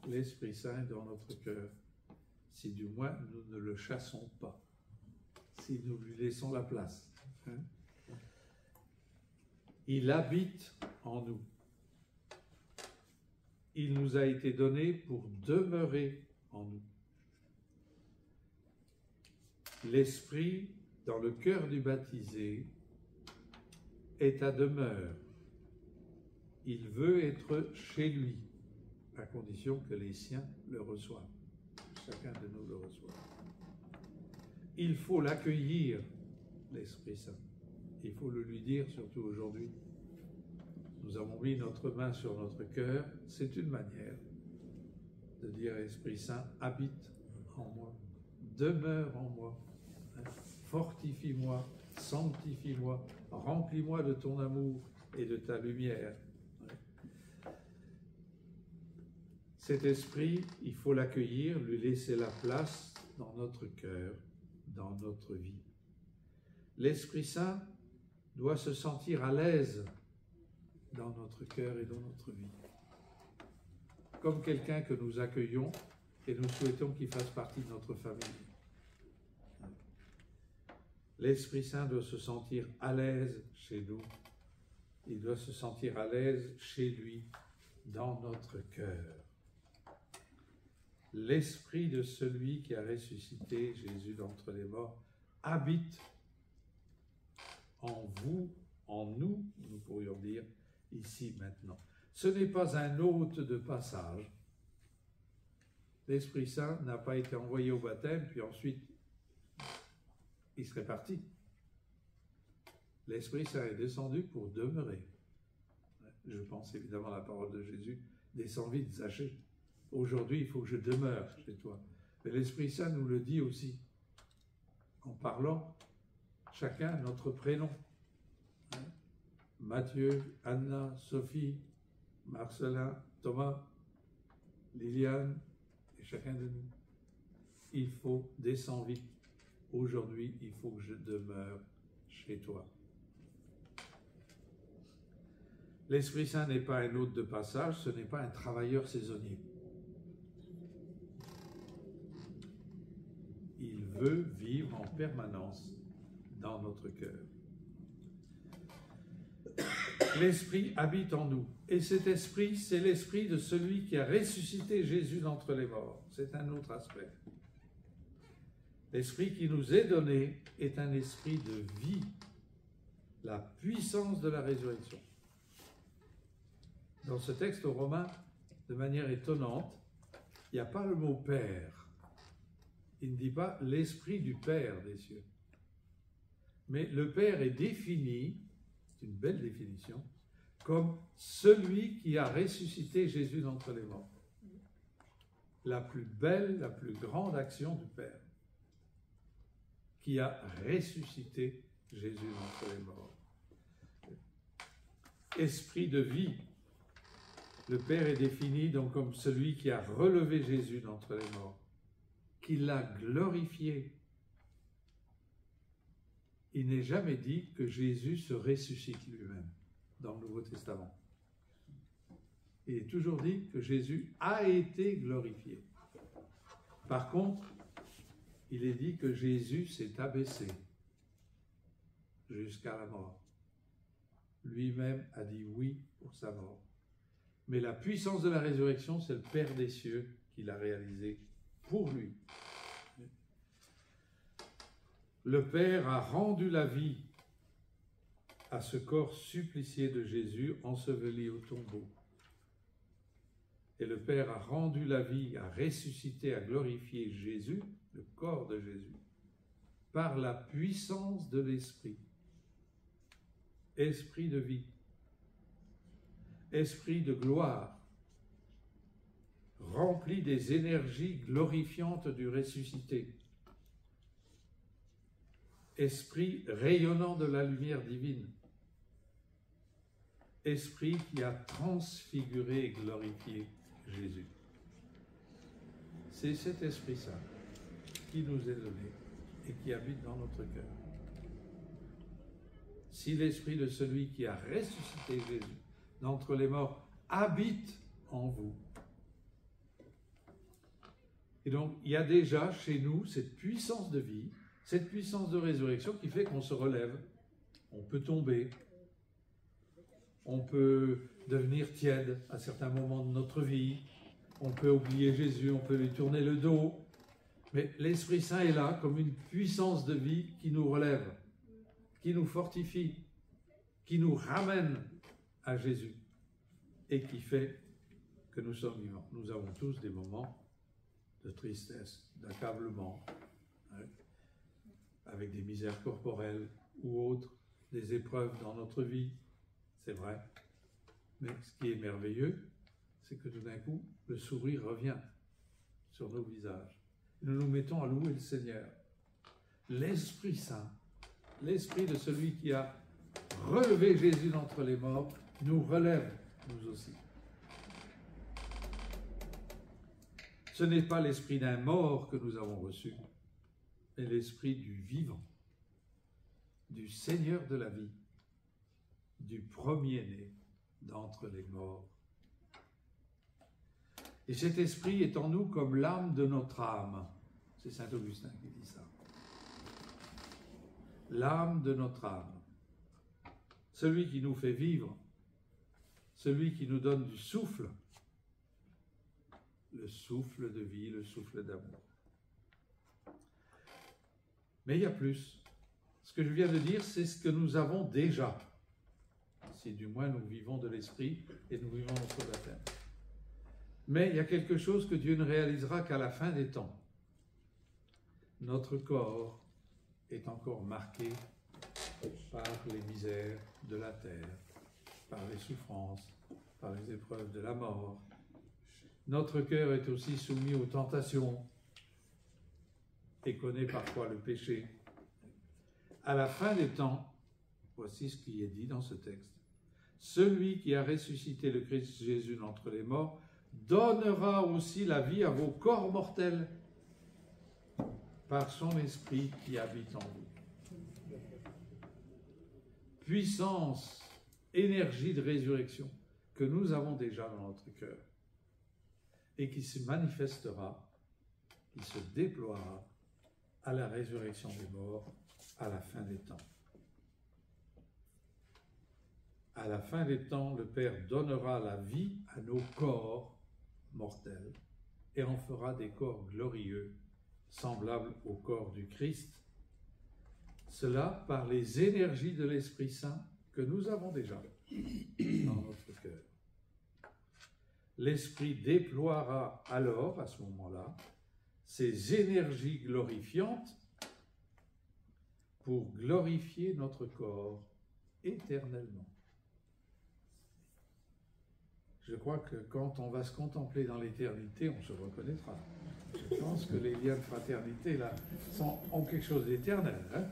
[SPEAKER 1] L'Esprit Saint est dans notre cœur, si du moins nous ne le chassons pas, si nous lui laissons la place. Il habite en nous. Il nous a été donné pour demeurer en nous. L'Esprit, dans le cœur du baptisé, est à demeure. Il veut être chez lui, à condition que les siens le reçoivent. Chacun de nous le reçoit. Il faut l'accueillir, l'Esprit Saint. Il faut le lui dire, surtout aujourd'hui. Nous avons mis notre main sur notre cœur. C'est une manière de dire, Esprit Saint, habite en moi, demeure en moi, fortifie-moi, sanctifie-moi, remplis-moi de ton amour et de ta lumière. Cet esprit, il faut l'accueillir, lui laisser la place dans notre cœur, dans notre vie. L'Esprit Saint doit se sentir à l'aise dans notre cœur et dans notre vie. Comme quelqu'un que nous accueillons et nous souhaitons qu'il fasse partie de notre famille. L'Esprit Saint doit se sentir à l'aise chez nous. Il doit se sentir à l'aise chez lui dans notre cœur. L'esprit de celui qui a ressuscité Jésus d'entre les morts habite en vous, en nous, nous pourrions dire, ici, maintenant. Ce n'est pas un hôte de passage. L'Esprit Saint n'a pas été envoyé au baptême, puis ensuite, il serait parti. L'Esprit Saint est descendu pour demeurer. Je pense évidemment à la parole de Jésus, descends vite, Zachée. Aujourd'hui, il faut que je demeure chez toi. Mais l'Esprit Saint nous le dit aussi, en parlant chacun notre prénom. Matthieu, Anna, Sophie, Marcelin, Thomas, Liliane, et chacun de nous. Il faut descendre vite. Aujourd'hui, il faut que je demeure chez toi. L'Esprit Saint n'est pas un hôte de passage, ce n'est pas un travailleur saisonnier. Il veut vivre en permanence dans notre cœur. L'Esprit habite en nous. Et cet Esprit, c'est l'Esprit de celui qui a ressuscité Jésus d'entre les morts. C'est un autre aspect. L'Esprit qui nous est donné est un esprit de vie, la puissance de la résurrection. Dans ce texte aux Romains, de manière étonnante, il n'y a pas le mot « Père ». Il ne dit pas « l'Esprit du Père des cieux ». Mais le Père est défini, c'est une belle définition, comme celui qui a ressuscité Jésus d'entre les morts. La plus belle, la plus grande action du Père, qui a ressuscité Jésus d'entre les morts. Esprit de vie. Le Père est défini donc comme celui qui a relevé Jésus d'entre les morts, qui l'a glorifié. Il n'est jamais dit que Jésus se ressuscite lui-même dans le Nouveau Testament. Il est toujours dit que Jésus a été glorifié. Par contre, il est dit que Jésus s'est abaissé jusqu'à la mort. Lui-même a dit oui pour sa mort. Mais la puissance de la résurrection, c'est le Père des cieux qui l'a réalisé pour lui. Le Père a rendu la vie à ce corps supplicié de Jésus enseveli au tombeau. Et le Père a rendu la vie, a ressuscité, a glorifié Jésus, le corps de Jésus, par la puissance de l'Esprit. Esprit de vie, esprit de gloire, rempli des énergies glorifiantes du ressuscité. Esprit rayonnant de la lumière divine. Esprit qui a transfiguré et glorifié Jésus. C'est cet Esprit Saint qui nous est donné et qui habite dans notre cœur. Si l'Esprit de celui qui a ressuscité Jésus d'entre les morts habite en vous. Et donc, il y a déjà chez nous cette puissance de vie, cette puissance de résurrection qui fait qu'on se relève. On peut tomber, on peut devenir tiède à certains moments de notre vie, on peut oublier Jésus, on peut lui tourner le dos, mais l'Esprit Saint est là comme une puissance de vie qui nous relève, qui nous fortifie, qui nous ramène à Jésus et qui fait que nous sommes vivants. Nous avons tous des moments de tristesse, d'accablement, avec des misères corporelles ou autres, des épreuves dans notre vie, c'est vrai. Mais ce qui est merveilleux, c'est que tout d'un coup, le sourire revient sur nos visages. Nous nous mettons à louer le Seigneur. L'Esprit Saint, l'Esprit de celui qui a relevé Jésus d'entre les morts, nous relève, nous aussi. Ce n'est pas l'esprit d'un mort que nous avons reçu, mais l'esprit du vivant, du Seigneur de la vie, du premier-né d'entre les morts. Et cet esprit est en nous comme l'âme de notre âme. C'est saint Augustin qui dit ça. L'âme de notre âme. Celui qui nous fait vivre, celui qui nous donne du souffle, le souffle de vie, le souffle d'amour. Mais il y a plus. Ce que je viens de dire, c'est ce que nous avons déjà, si du moins nous vivons de l'Esprit et nous vivons notre baptême. Mais il y a quelque chose que Dieu ne réalisera qu'à la fin des temps. Notre corps est encore marqué par les misères de la terre, par les souffrances, par les épreuves de la mort. Notre cœur est aussi soumis aux tentations et connaît parfois le péché. À la fin des temps, voici ce qui est dit dans ce texte. Celui qui a ressuscité le Christ Jésus d'entre les morts donnera aussi la vie à vos corps mortels par son esprit qui habite en vous. Puissance, énergie de résurrection que nous avons déjà dans notre cœur et qui se manifestera, qui se déploiera à la résurrection des morts à la fin des temps. À la fin des temps, le Père donnera la vie à nos corps mortels et en fera des corps glorieux, semblables au corps du Christ. Cela par les énergies de l'Esprit Saint que nous avons déjà dans notre cœur. L'Esprit déploiera alors, à ce moment-là, ses énergies glorifiantes pour glorifier notre corps éternellement. Je crois que quand on va se contempler dans l'éternité, on se reconnaîtra. Je pense que les liens de fraternité, là, ont quelque chose d'éternel. Hein?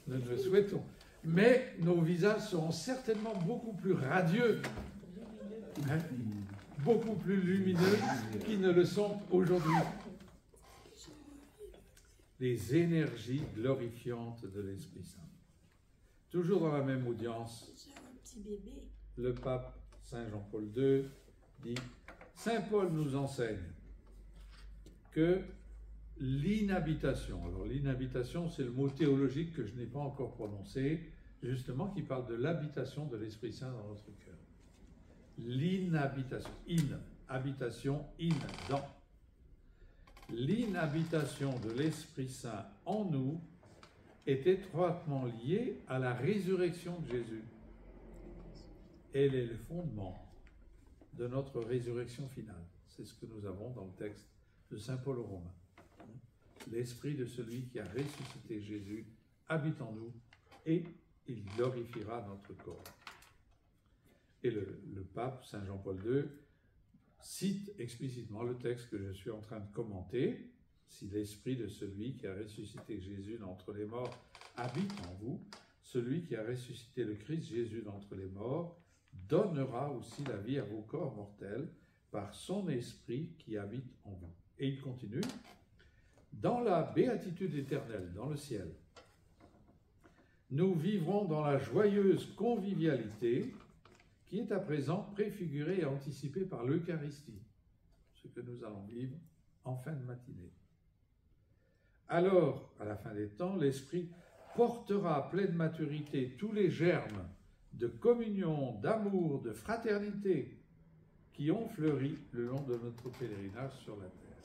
[SPEAKER 1] Nous le souhaitons. Mais nos visages seront certainement beaucoup plus radieux, hein? Beaucoup plus lumineux qu'ils ne le sont aujourd'hui. Les énergies glorifiantes de l'Esprit Saint. Toujours dans la même audience, le pape Saint Jean-Paul II dit « Saint Paul nous enseigne que l'inhabitation », alors l'inhabitation c'est le mot théologique que je n'ai pas encore prononcé, justement qui parle de l'habitation de l'Esprit Saint dans notre cœur. L'inhabitation, habitation, dans. L'inhabitation de l'Esprit Saint en nous est étroitement liée à la résurrection de Jésus. Elle est le fondement de notre résurrection finale. C'est ce que nous avons dans le texte de Saint Paul aux Romains. L'esprit de celui qui a ressuscité Jésus habite en nous et il glorifiera notre corps. Et le pape Saint Jean-Paul II cite explicitement le texte que je suis en train de commenter. Si l'esprit de celui qui a ressuscité Jésus d'entre les morts habite en vous, celui qui a ressuscité le Christ Jésus d'entre les morts donnera aussi la vie à vos corps mortels par son esprit qui habite en vous. Et il continue, dans la béatitude éternelle, dans le ciel, nous vivrons dans la joyeuse convivialité qui est à présent préfigurée et anticipée par l'Eucharistie, ce que nous allons vivre en fin de matinée. Alors, à la fin des temps, l'Esprit portera à pleine maturité tous les germes de communion, d'amour, de fraternité qui ont fleuri le long de notre pèlerinage sur la terre.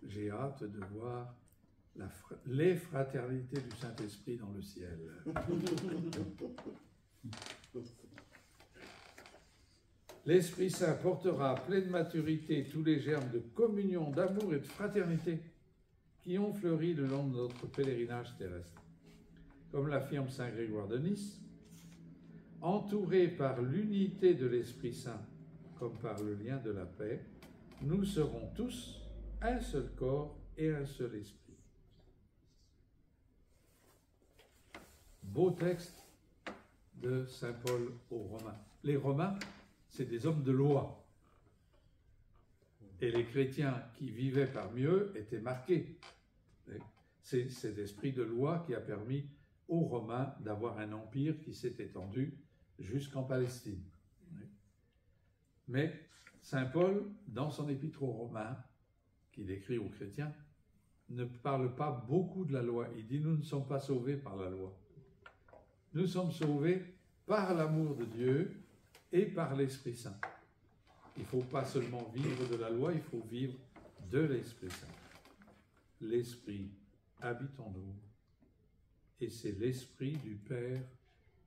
[SPEAKER 1] J'ai hâte de voir les fraternités du Saint-Esprit dans le ciel. L'Esprit Saint portera à pleine maturité tous les germes de communion, d'amour et de fraternité qui ont fleuri le long de notre pèlerinage terrestre. Comme l'affirme Saint Grégoire de Nice, entourés par l'unité de l'Esprit Saint, comme par le lien de la paix, nous serons tous un seul corps et un seul esprit. Beau texte de Saint Paul aux Romains. Les Romains, c'est des hommes de loi. Et les chrétiens qui vivaient parmi eux étaient marqués. C'est cet esprit de loi qui a permis aux Romains d'avoir un empire qui s'est étendu jusqu'en Palestine. Mais Saint Paul, dans son épître aux Romains, qu'il écrit aux chrétiens, ne parle pas beaucoup de la loi. Il dit « Nous ne sommes pas sauvés par la loi. Nous sommes sauvés par l'amour de Dieu et par l'Esprit Saint. Il ne faut pas seulement vivre de la loi, il faut vivre de l'Esprit Saint. L'Esprit habite en nous et c'est l'Esprit du Père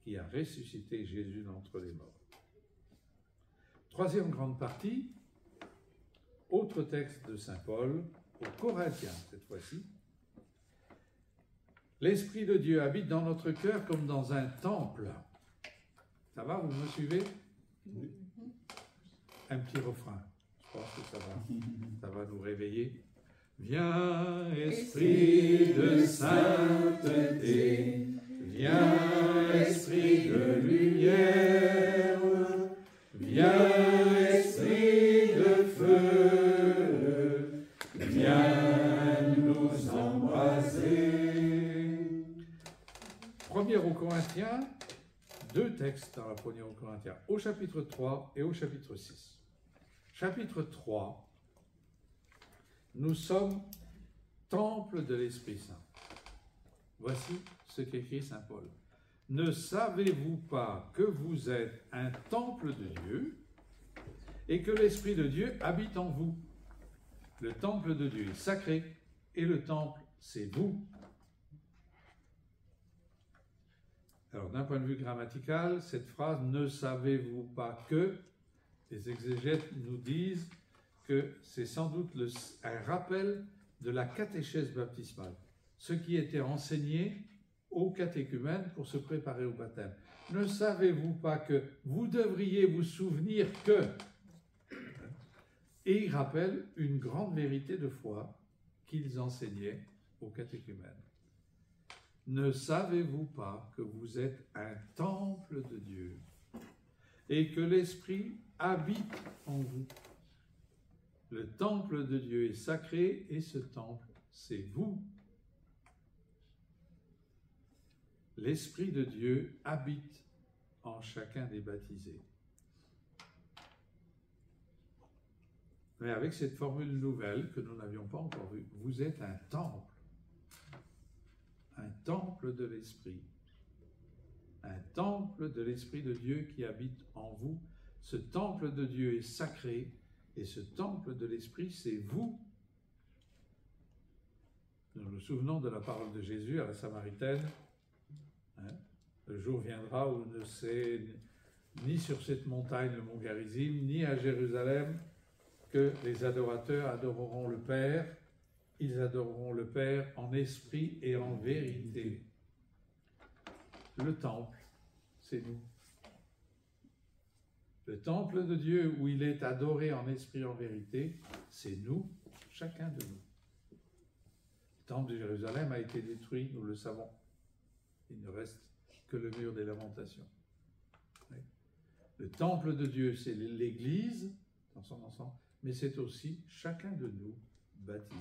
[SPEAKER 1] qui a ressuscité Jésus d'entre les morts. Troisième grande partie, autre texte de Saint Paul, aux Corinthiens cette fois-ci. L'Esprit de Dieu habite dans notre cœur comme dans un temple. Ça va, vous me suivez? Un petit refrain, je pense que ça va nous réveiller. Viens, Esprit de sainteté, viens, Esprit de lumière, viens, Esprit de feu, viens nous embraser. Première aux Corinthiens, deux textes dans la première aux Corinthiens, au chapitre 3 et au chapitre 6. Chapitre 3, nous sommes temple de l'Esprit Saint. Voici ce qu'écrit Saint Paul. Ne savez-vous pas que vous êtes un temple de Dieu et que l'Esprit de Dieu habite en vous? Le temple de Dieu est sacré et le temple, c'est vous. Alors, d'un point de vue grammatical, cette phrase « ne savez-vous pas que », les exégètes nous disent que c'est sans doute un rappel de la catéchèse baptismale, ce qui était enseigné aux catéchumènes pour se préparer au baptême. Ne savez-vous pas que vous devriez vous souvenir que... Et il rappelle une grande vérité de foi qu'ils enseignaient aux catéchumènes. Ne savez-vous pas que vous êtes un temple de Dieu et que l'Esprit habite en vous? Le temple de Dieu est sacré et ce temple, c'est vous. L'Esprit de Dieu habite en chacun des baptisés. Mais avec cette formule nouvelle que nous n'avions pas encore vue, vous êtes un temple de l'Esprit. Un temple de l'Esprit de Dieu qui habite en vous. Ce temple de Dieu est sacré et ce temple de l'Esprit, c'est vous. Nous nous souvenons de la parole de Jésus à la Samaritaine. Le jour viendra où ne sait ni sur cette montagne, le mont Garizim, ni à Jérusalem, que les adorateurs adoreront le Père. Ils adoreront le Père en esprit et en vérité. Le temple, c'est nous. Le temple de Dieu où il est adoré en esprit et en vérité, c'est nous, chacun de nous. Le temple de Jérusalem a été détruit, nous le savons. Il ne reste que le mur des lamentations. Le temple de Dieu, c'est l'Église dans son ensemble, mais c'est aussi chacun de nous baptisé.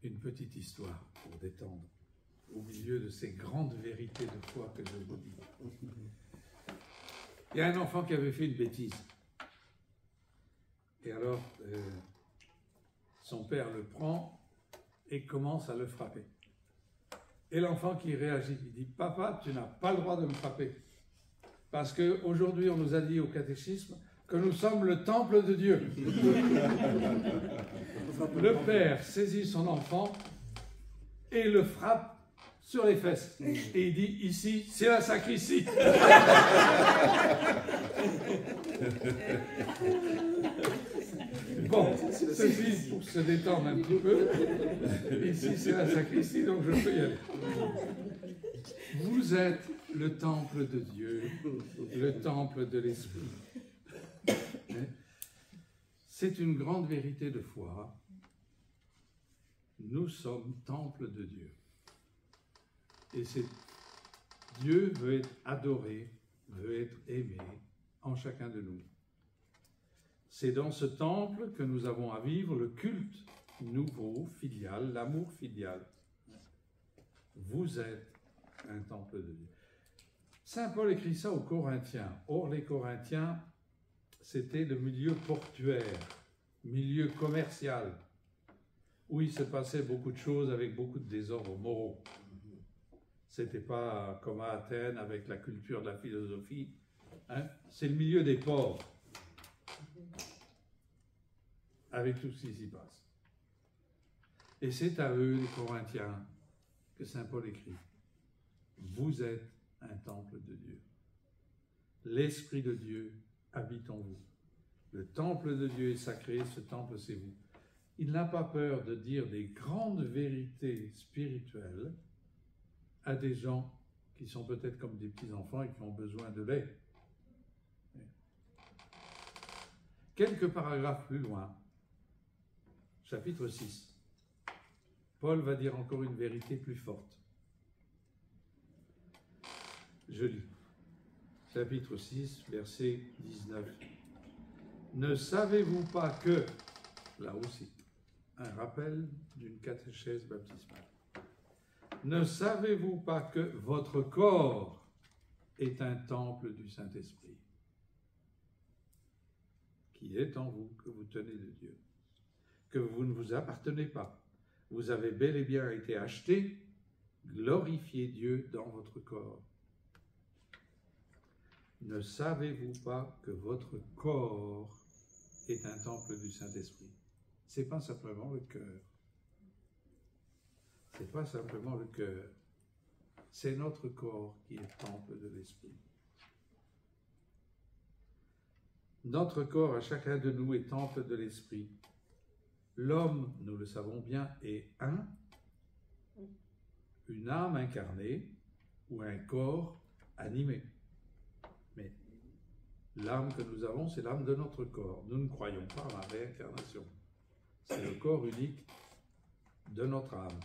[SPEAKER 1] Une petite histoire pour détendre au milieu de ces grandes vérités de foi que je vous dis. Il y a un enfant qui avait fait une bêtise. Et alors, son père le prend et commence à le frapper. Et l'enfant qui réagit, il dit « Papa, tu n'as pas le droit de me frapper. Parce qu'aujourd'hui, on nous a dit au catéchisme que nous sommes le temple de Dieu. » Le père saisit son enfant et le frappe sur les fesses. Et il dit, ici, c'est la sacristie. Bon, ceci pour se détendre un petit peu. Ici, c'est la sacristie, donc je peux y aller. Vous êtes le temple de Dieu, le temple de l'Esprit. C'est une grande vérité de foi. Nous sommes temple de Dieu. Et Dieu veut être adoré, veut être aimé en chacun de nous. C'est dans ce temple que nous avons à vivre le culte nouveau, filial, l'amour filial. Vous êtes un temple de Dieu. Saint Paul écrit ça aux Corinthiens. Or, les Corinthiens, c'était le milieu portuaire, milieu commercial. où il se passait beaucoup de choses avec beaucoup de désordres moraux. C'était pas comme à Athènes avec la culture de la philosophie. Hein? C'est le milieu des pauvres, avec tout ce qui s'y passe. Et c'est à eux, les Corinthiens, que saint Paul écrit: vous êtes un temple de Dieu. L'Esprit de Dieu habite en vous. Le temple de Dieu est sacré, ce temple c'est vous. Il n'a pas peur de dire des grandes vérités spirituelles à des gens qui sont peut-être comme des petits-enfants et qui ont besoin de lait. Quelques paragraphes plus loin, chapitre 6, Paul va dire encore une vérité plus forte. Je lis. Chapitre 6, verset 19. Ne savez-vous pas que, là aussi, un rappel d'une catéchèse baptismale, ne savez-vous pas que votre corps est un temple du Saint-Esprit, qui est en vous, que vous tenez de Dieu, que vous ne vous appartenez pas, vous avez bel et bien été achetés, glorifiez Dieu dans votre corps. Ne savez-vous pas que votre corps est un temple du Saint-Esprit? C'est pas simplement le cœur. C'est pas simplement le cœur. C'est notre corps qui est temple de l'Esprit. Notre corps, à chacun de nous, est temple de l'Esprit. L'homme, nous le savons bien, est une âme incarnée ou un corps animé. Mais l'âme que nous avons, c'est l'âme de notre corps. Nous ne croyons pas à la réincarnation. C'est le corps unique de notre âme,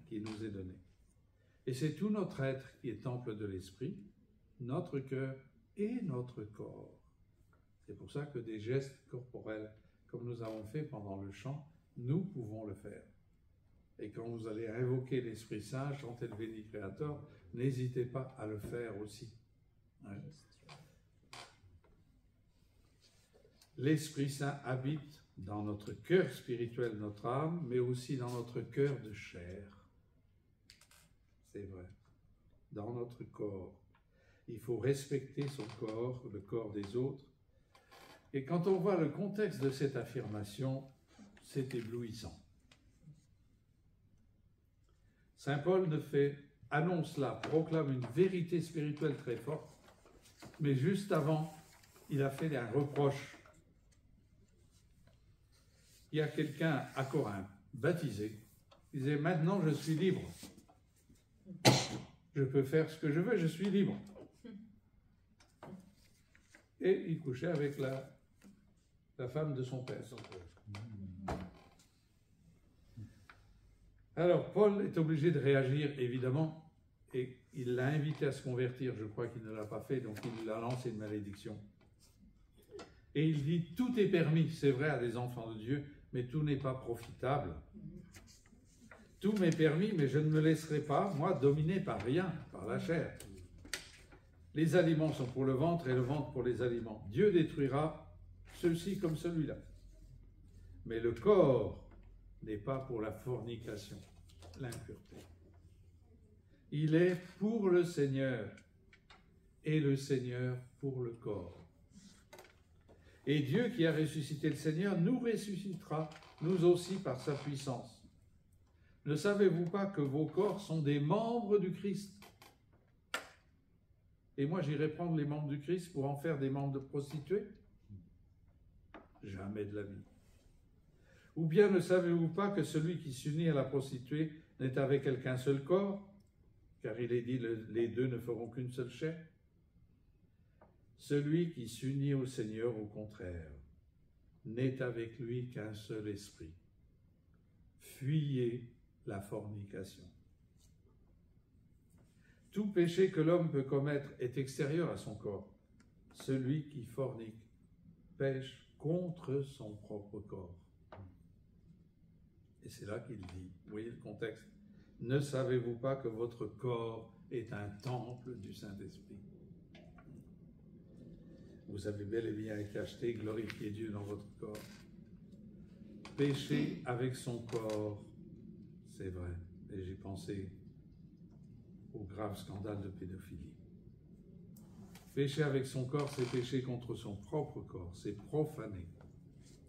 [SPEAKER 1] qui nous est donné. Et c'est tout notre être qui est temple de l'Esprit, notre cœur et notre corps. C'est pour ça que des gestes corporels, comme nous avons fait pendant le chant, nous pouvons le faire. Et quand vous allez invoquer l'Esprit Saint, chanter le Veni Creator, n'hésitez pas à le faire aussi. L'Esprit Saint habite dans notre cœur spirituel, notre âme, mais aussi dans notre cœur de chair. C'est vrai. Dans notre corps. Il faut respecter son corps, le corps des autres. Et quand on voit le contexte de cette affirmation, c'est éblouissant. Saint Paul annonce là, proclame une vérité spirituelle très forte, mais juste avant, il a fait un reproche. Il y a quelqu'un à Corinthe, baptisé, il disait: maintenant je suis libre. Je peux faire ce que je veux, je suis libre. Et il couchait avec la femme de son père. Alors, Paul est obligé de réagir, évidemment, et il l'a invité à se convertir. Je crois qu'il ne l'a pas fait, donc il lui a lancé une malédiction. Et il dit: tout est permis, c'est vrai, à des enfants de Dieu, mais tout n'est pas profitable. Tout m'est permis, mais je ne me laisserai pas, moi, dominer par rien, par la chair. Les aliments sont pour le ventre et le ventre pour les aliments. Dieu détruira ceux-ci comme celui-là. Mais le corps n'est pas pour la fornication, l'impureté. Il est pour le Seigneur et le Seigneur pour le corps. Et Dieu qui a ressuscité le Seigneur nous ressuscitera, nous aussi, par sa puissance. Ne savez-vous pas que vos corps sont des membres du Christ? Et moi, j'irai prendre les membres du Christ pour en faire des membres de prostituées? Jamais de la vie. Ou bien ne savez-vous pas que celui qui s'unit à la prostituée n'est avec elle qu'un seul corps? Car il est dit, les deux ne feront qu'une seule chair. Celui qui s'unit au Seigneur, au contraire, n'est avec lui qu'un seul esprit. Fuyez la fornication. Tout péché que l'homme peut commettre est extérieur à son corps. Celui qui fornique pêche contre son propre corps. Et c'est là qu'il dit, vous voyez le contexte, ne savez-vous pas que votre corps est un temple du Saint-Esprit? Vous avez bel et bien été acheté, glorifiez Dieu dans votre corps. pécher avec son corps, c'est vrai, et j'ai pensé au grave scandale de pédophilie. Pécher avec son corps, c'est pécher contre son propre corps, c'est profaner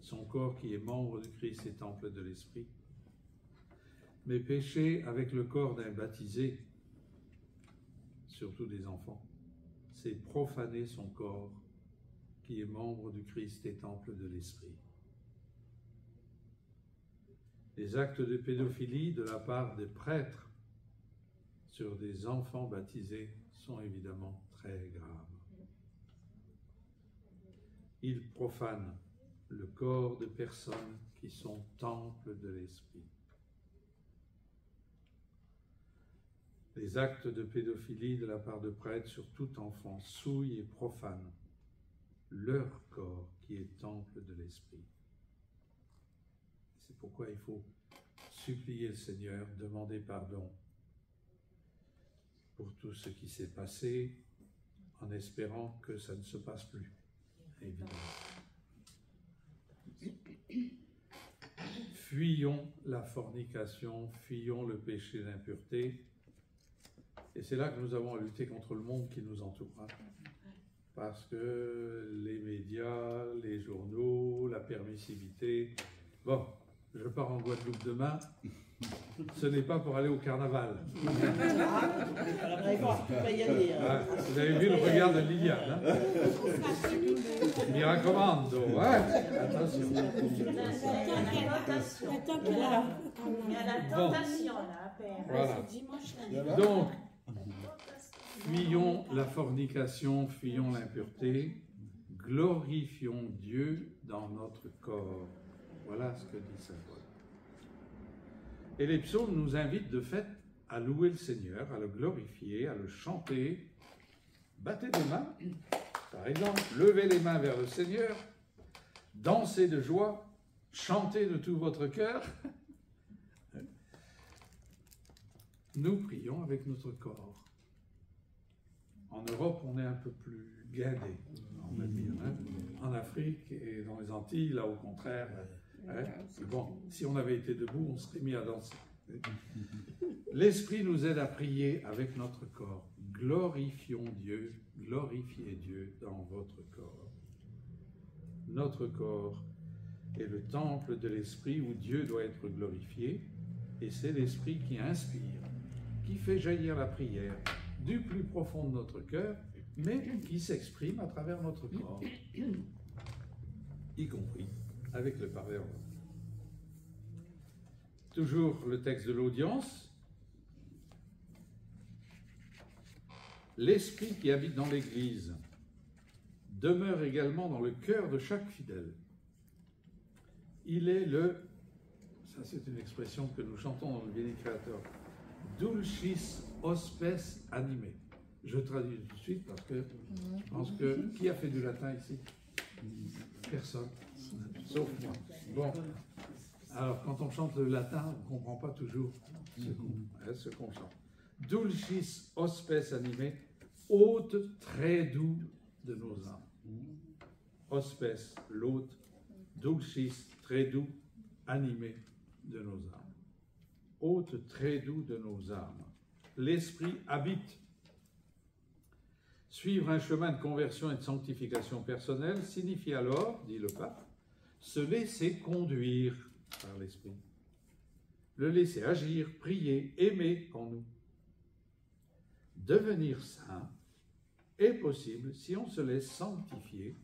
[SPEAKER 1] son corps qui est membre du Christ et temple de l'Esprit. Mais pécher avec le corps d'un baptisé, surtout des enfants, c'est profaner son corps qui est membre du Christ et temple de l'Esprit. Les actes de pédophilie de la part des prêtres sur des enfants baptisés sont évidemment très graves. Ils profanent le corps de personnes qui sont temples de l'Esprit. Les actes de pédophilie de la part de prêtres sur tout enfant souillent et profanent leur corps qui est temple de l'Esprit. C'est pourquoi il faut supplier le Seigneur, demander pardon pour tout ce qui s'est passé, en espérant que ça ne se passe plus, évidemment. Fuyons la fornication, fuyons le péché d'impureté. Et c'est là que nous avons à lutter contre le monde qui nous entoure. Parce que les médias, les journaux, la permissivité... Bon, je pars en Guadeloupe demain, ce n'est pas pour aller au carnaval. Vous avez vu le regard de Liliane, hein? Mi raccomando, hein? Attention.
[SPEAKER 3] Il y a la tentation, là, Père.
[SPEAKER 1] Voilà. Donc, fuyons la fornication, fuyons l'impureté, glorifions Dieu dans notre corps. Voilà ce que dit saint Paul. Et les psaumes nous invitent de fait à louer le Seigneur, à le glorifier, à le chanter. Battez des mains, par exemple, levez les mains vers le Seigneur, dansez de joie, chantez de tout votre cœur. Nous prions avec notre corps. En Europe, on est un peu plus guindé, on va dire. Hein? En Afrique et dans les Antilles, là, au contraire, hein? Bon, si on avait été debout, on serait mis à danser. L'Esprit nous aide à prier avec notre corps. Glorifions Dieu, glorifiez Dieu dans votre corps. Notre corps est le temple de l'Esprit où Dieu doit être glorifié, et c'est l'Esprit qui inspire, qui fait jaillir la prière du plus profond de notre cœur, mais qui s'exprime à travers notre corps, y compris avec le parler. Toujours le texte de l'audience. L'Esprit qui habite dans l'Église demeure également dans le cœur de chaque fidèle. Il est le, ça c'est une expression que nous chantons dans le Veni Creator, Dulcis hospes anime. Je traduis tout de suite parce que je pense que... Qui a fait du latin ici? Personne, sauf moi. Bon, alors quand on chante le latin, on ne comprend pas toujours ce qu'on chante. Dulcis hospes anime, hôte très doux de nos âmes. Hospes, l'hôte, dulcis, très doux, animé de nos âmes. Hôte très doux de nos âmes. L'Esprit habite. Suivre un chemin de conversion et de sanctification personnelle signifie alors, dit le pape, se laisser conduire par l'Esprit. Le laisser agir, prier, aimer en nous. Devenir saint est possible si on se laisse sanctifier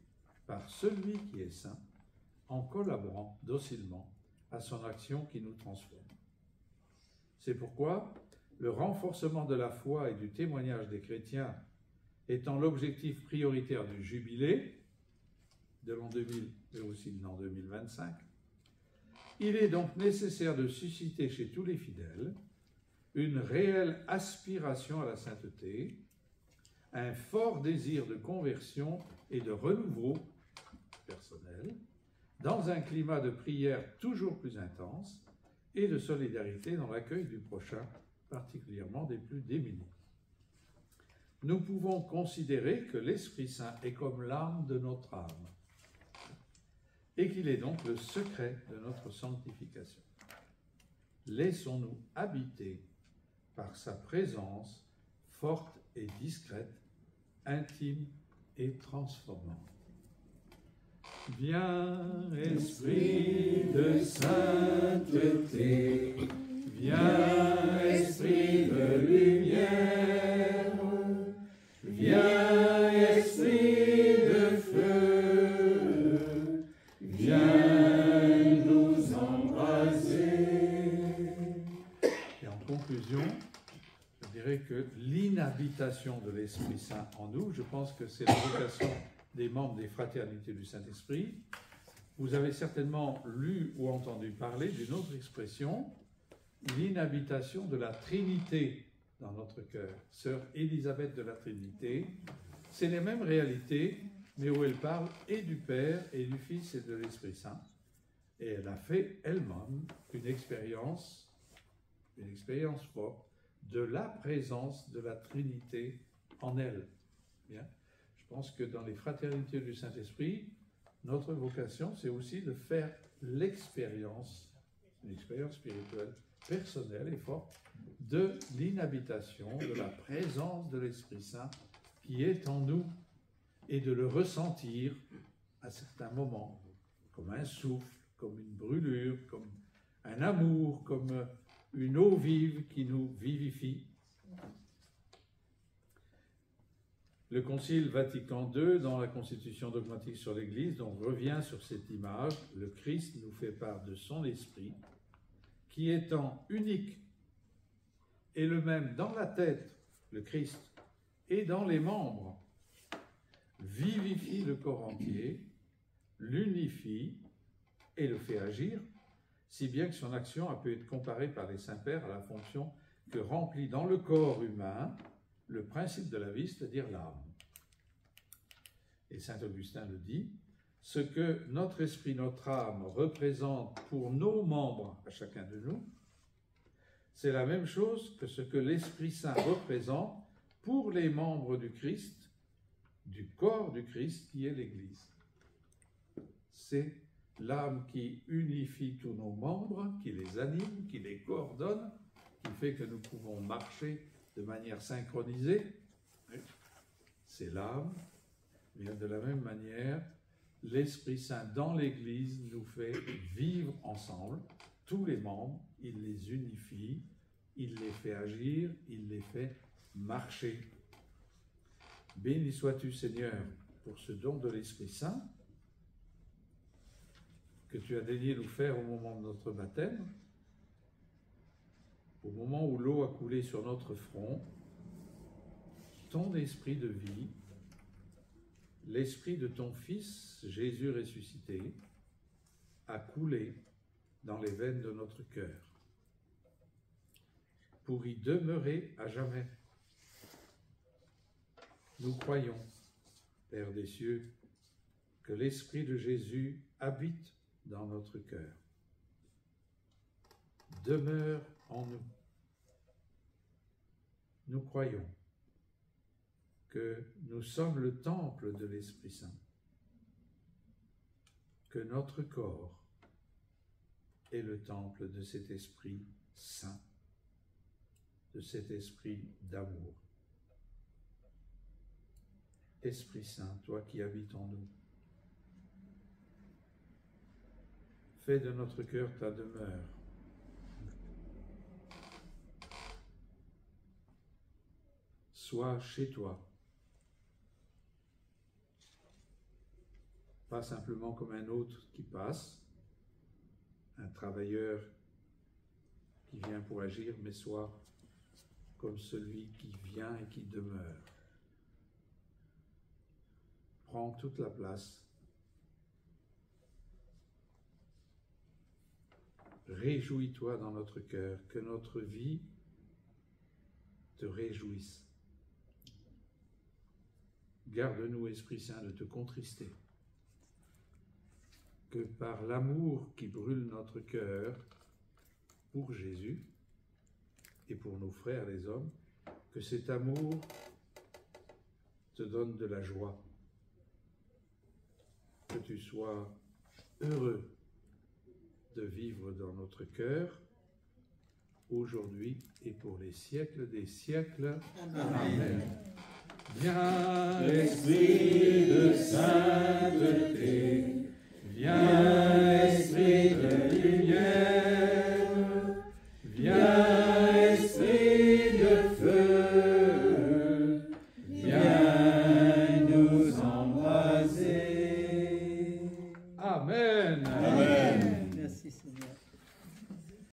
[SPEAKER 1] par celui qui est saint en collaborant docilement à son action qui nous transforme. C'est pourquoi le renforcement de la foi et du témoignage des chrétiens étant l'objectif prioritaire du jubilé de l'an 2000 et aussi de l'an 2025, il est donc nécessaire de susciter chez tous les fidèles une réelle aspiration à la sainteté, un fort désir de conversion et de renouveau personnel, dans un climat de prière toujours plus intense et de solidarité dans l'accueil du prochain, particulièrement des plus démunis. Nous pouvons considérer que l'Esprit Saint est comme l'âme de notre âme. et qu'il est donc le secret de notre sanctification. Laissons-nous habiter par sa présence forte et discrète, intime et transformante. Viens, Esprit de sainteté, viens, Esprit de lumière, viens, Esprit de feu, viens nous embraser. Et en conclusion, je dirais que l'inhabitation de l'Esprit Saint en nous, je pense que c'est la vocation des membres des fraternités du Saint-Esprit. Vous avez certainement lu ou entendu parler d'une autre expression, l'inhabitation de la Trinité dans notre cœur. Sœur Élisabeth de la Trinité, c'est les mêmes réalités, mais où elle parle et du Père, et du Fils, et de l'Esprit Saint. Et elle a fait elle-même une expérience forte de la présence de la Trinité en elle. Bien. Je pense que dans les fraternités du Saint-Esprit, notre vocation, c'est aussi de faire l'expérience, une expérience spirituelle, personnelle et forte, de l'inhabitation, de la présence de l'Esprit Saint qui est en nous, et de le ressentir à certains moments, comme un souffle, comme une brûlure, comme un amour, comme une eau vive qui nous vivifie. Le Concile Vatican II, dans la Constitution dogmatique sur l'Église, donc revient sur cette image. Le Christ nous fait part de son esprit, qui étant unique et le même dans la tête, le Christ, et dans les membres, vivifie le corps entier, l'unifie et le fait agir, si bien que son action a pu être comparée par les saints-pères à la fonction que remplit dans le corps humain le principe de la vie, c'est-à-dire l'âme. Et saint Augustin le dit, ce que notre esprit, notre âme représente pour nos membres, à chacun de nous, c'est la même chose que ce que l'Esprit Saint représente pour les membres du Christ, du corps du Christ qui est l'Église. C'est l'âme qui unifie tous nos membres, qui les anime, qui les coordonne, qui fait que nous pouvons marcher de manière synchronisée. C'est l'âme, mais de la même manière, l'Esprit Saint dans l'Église nous fait vivre ensemble, tous les membres, il les unifie, il les fait agir, il les fait marcher. Béni sois-tu, Seigneur, pour ce don de l'Esprit Saint que tu as daigné nous faire au moment de notre baptême, au moment où l'eau a coulé sur notre front, ton esprit de vie, l'esprit de ton Fils, Jésus ressuscité, a coulé dans les veines de notre cœur, pour y demeurer à jamais. Nous croyons, Père des cieux, que l'Esprit de Jésus habite dans notre cœur. Demeure en nous. Nous croyons que nous sommes le temple de l'Esprit Saint, que notre corps est le temple de cet Esprit Saint, de cet Esprit d'amour. Esprit Saint, toi qui habites en nous, fais de notre cœur ta demeure. Sois chez toi, pas simplement comme un autre qui passe, un travailleur qui vient pour agir, mais sois comme celui qui vient et qui demeure. Prends toute la place. Réjouis-toi dans notre cœur, que notre vie te réjouisse. Garde-nous, Esprit Saint, de te contrister. Que par l'amour qui brûle notre cœur pour Jésus et pour nos frères les hommes, que cet amour te donne de la joie. Que tu sois heureux de vivre dans notre cœur, aujourd'hui et pour les siècles des siècles. Amen. Viens, Esprit de sainteté,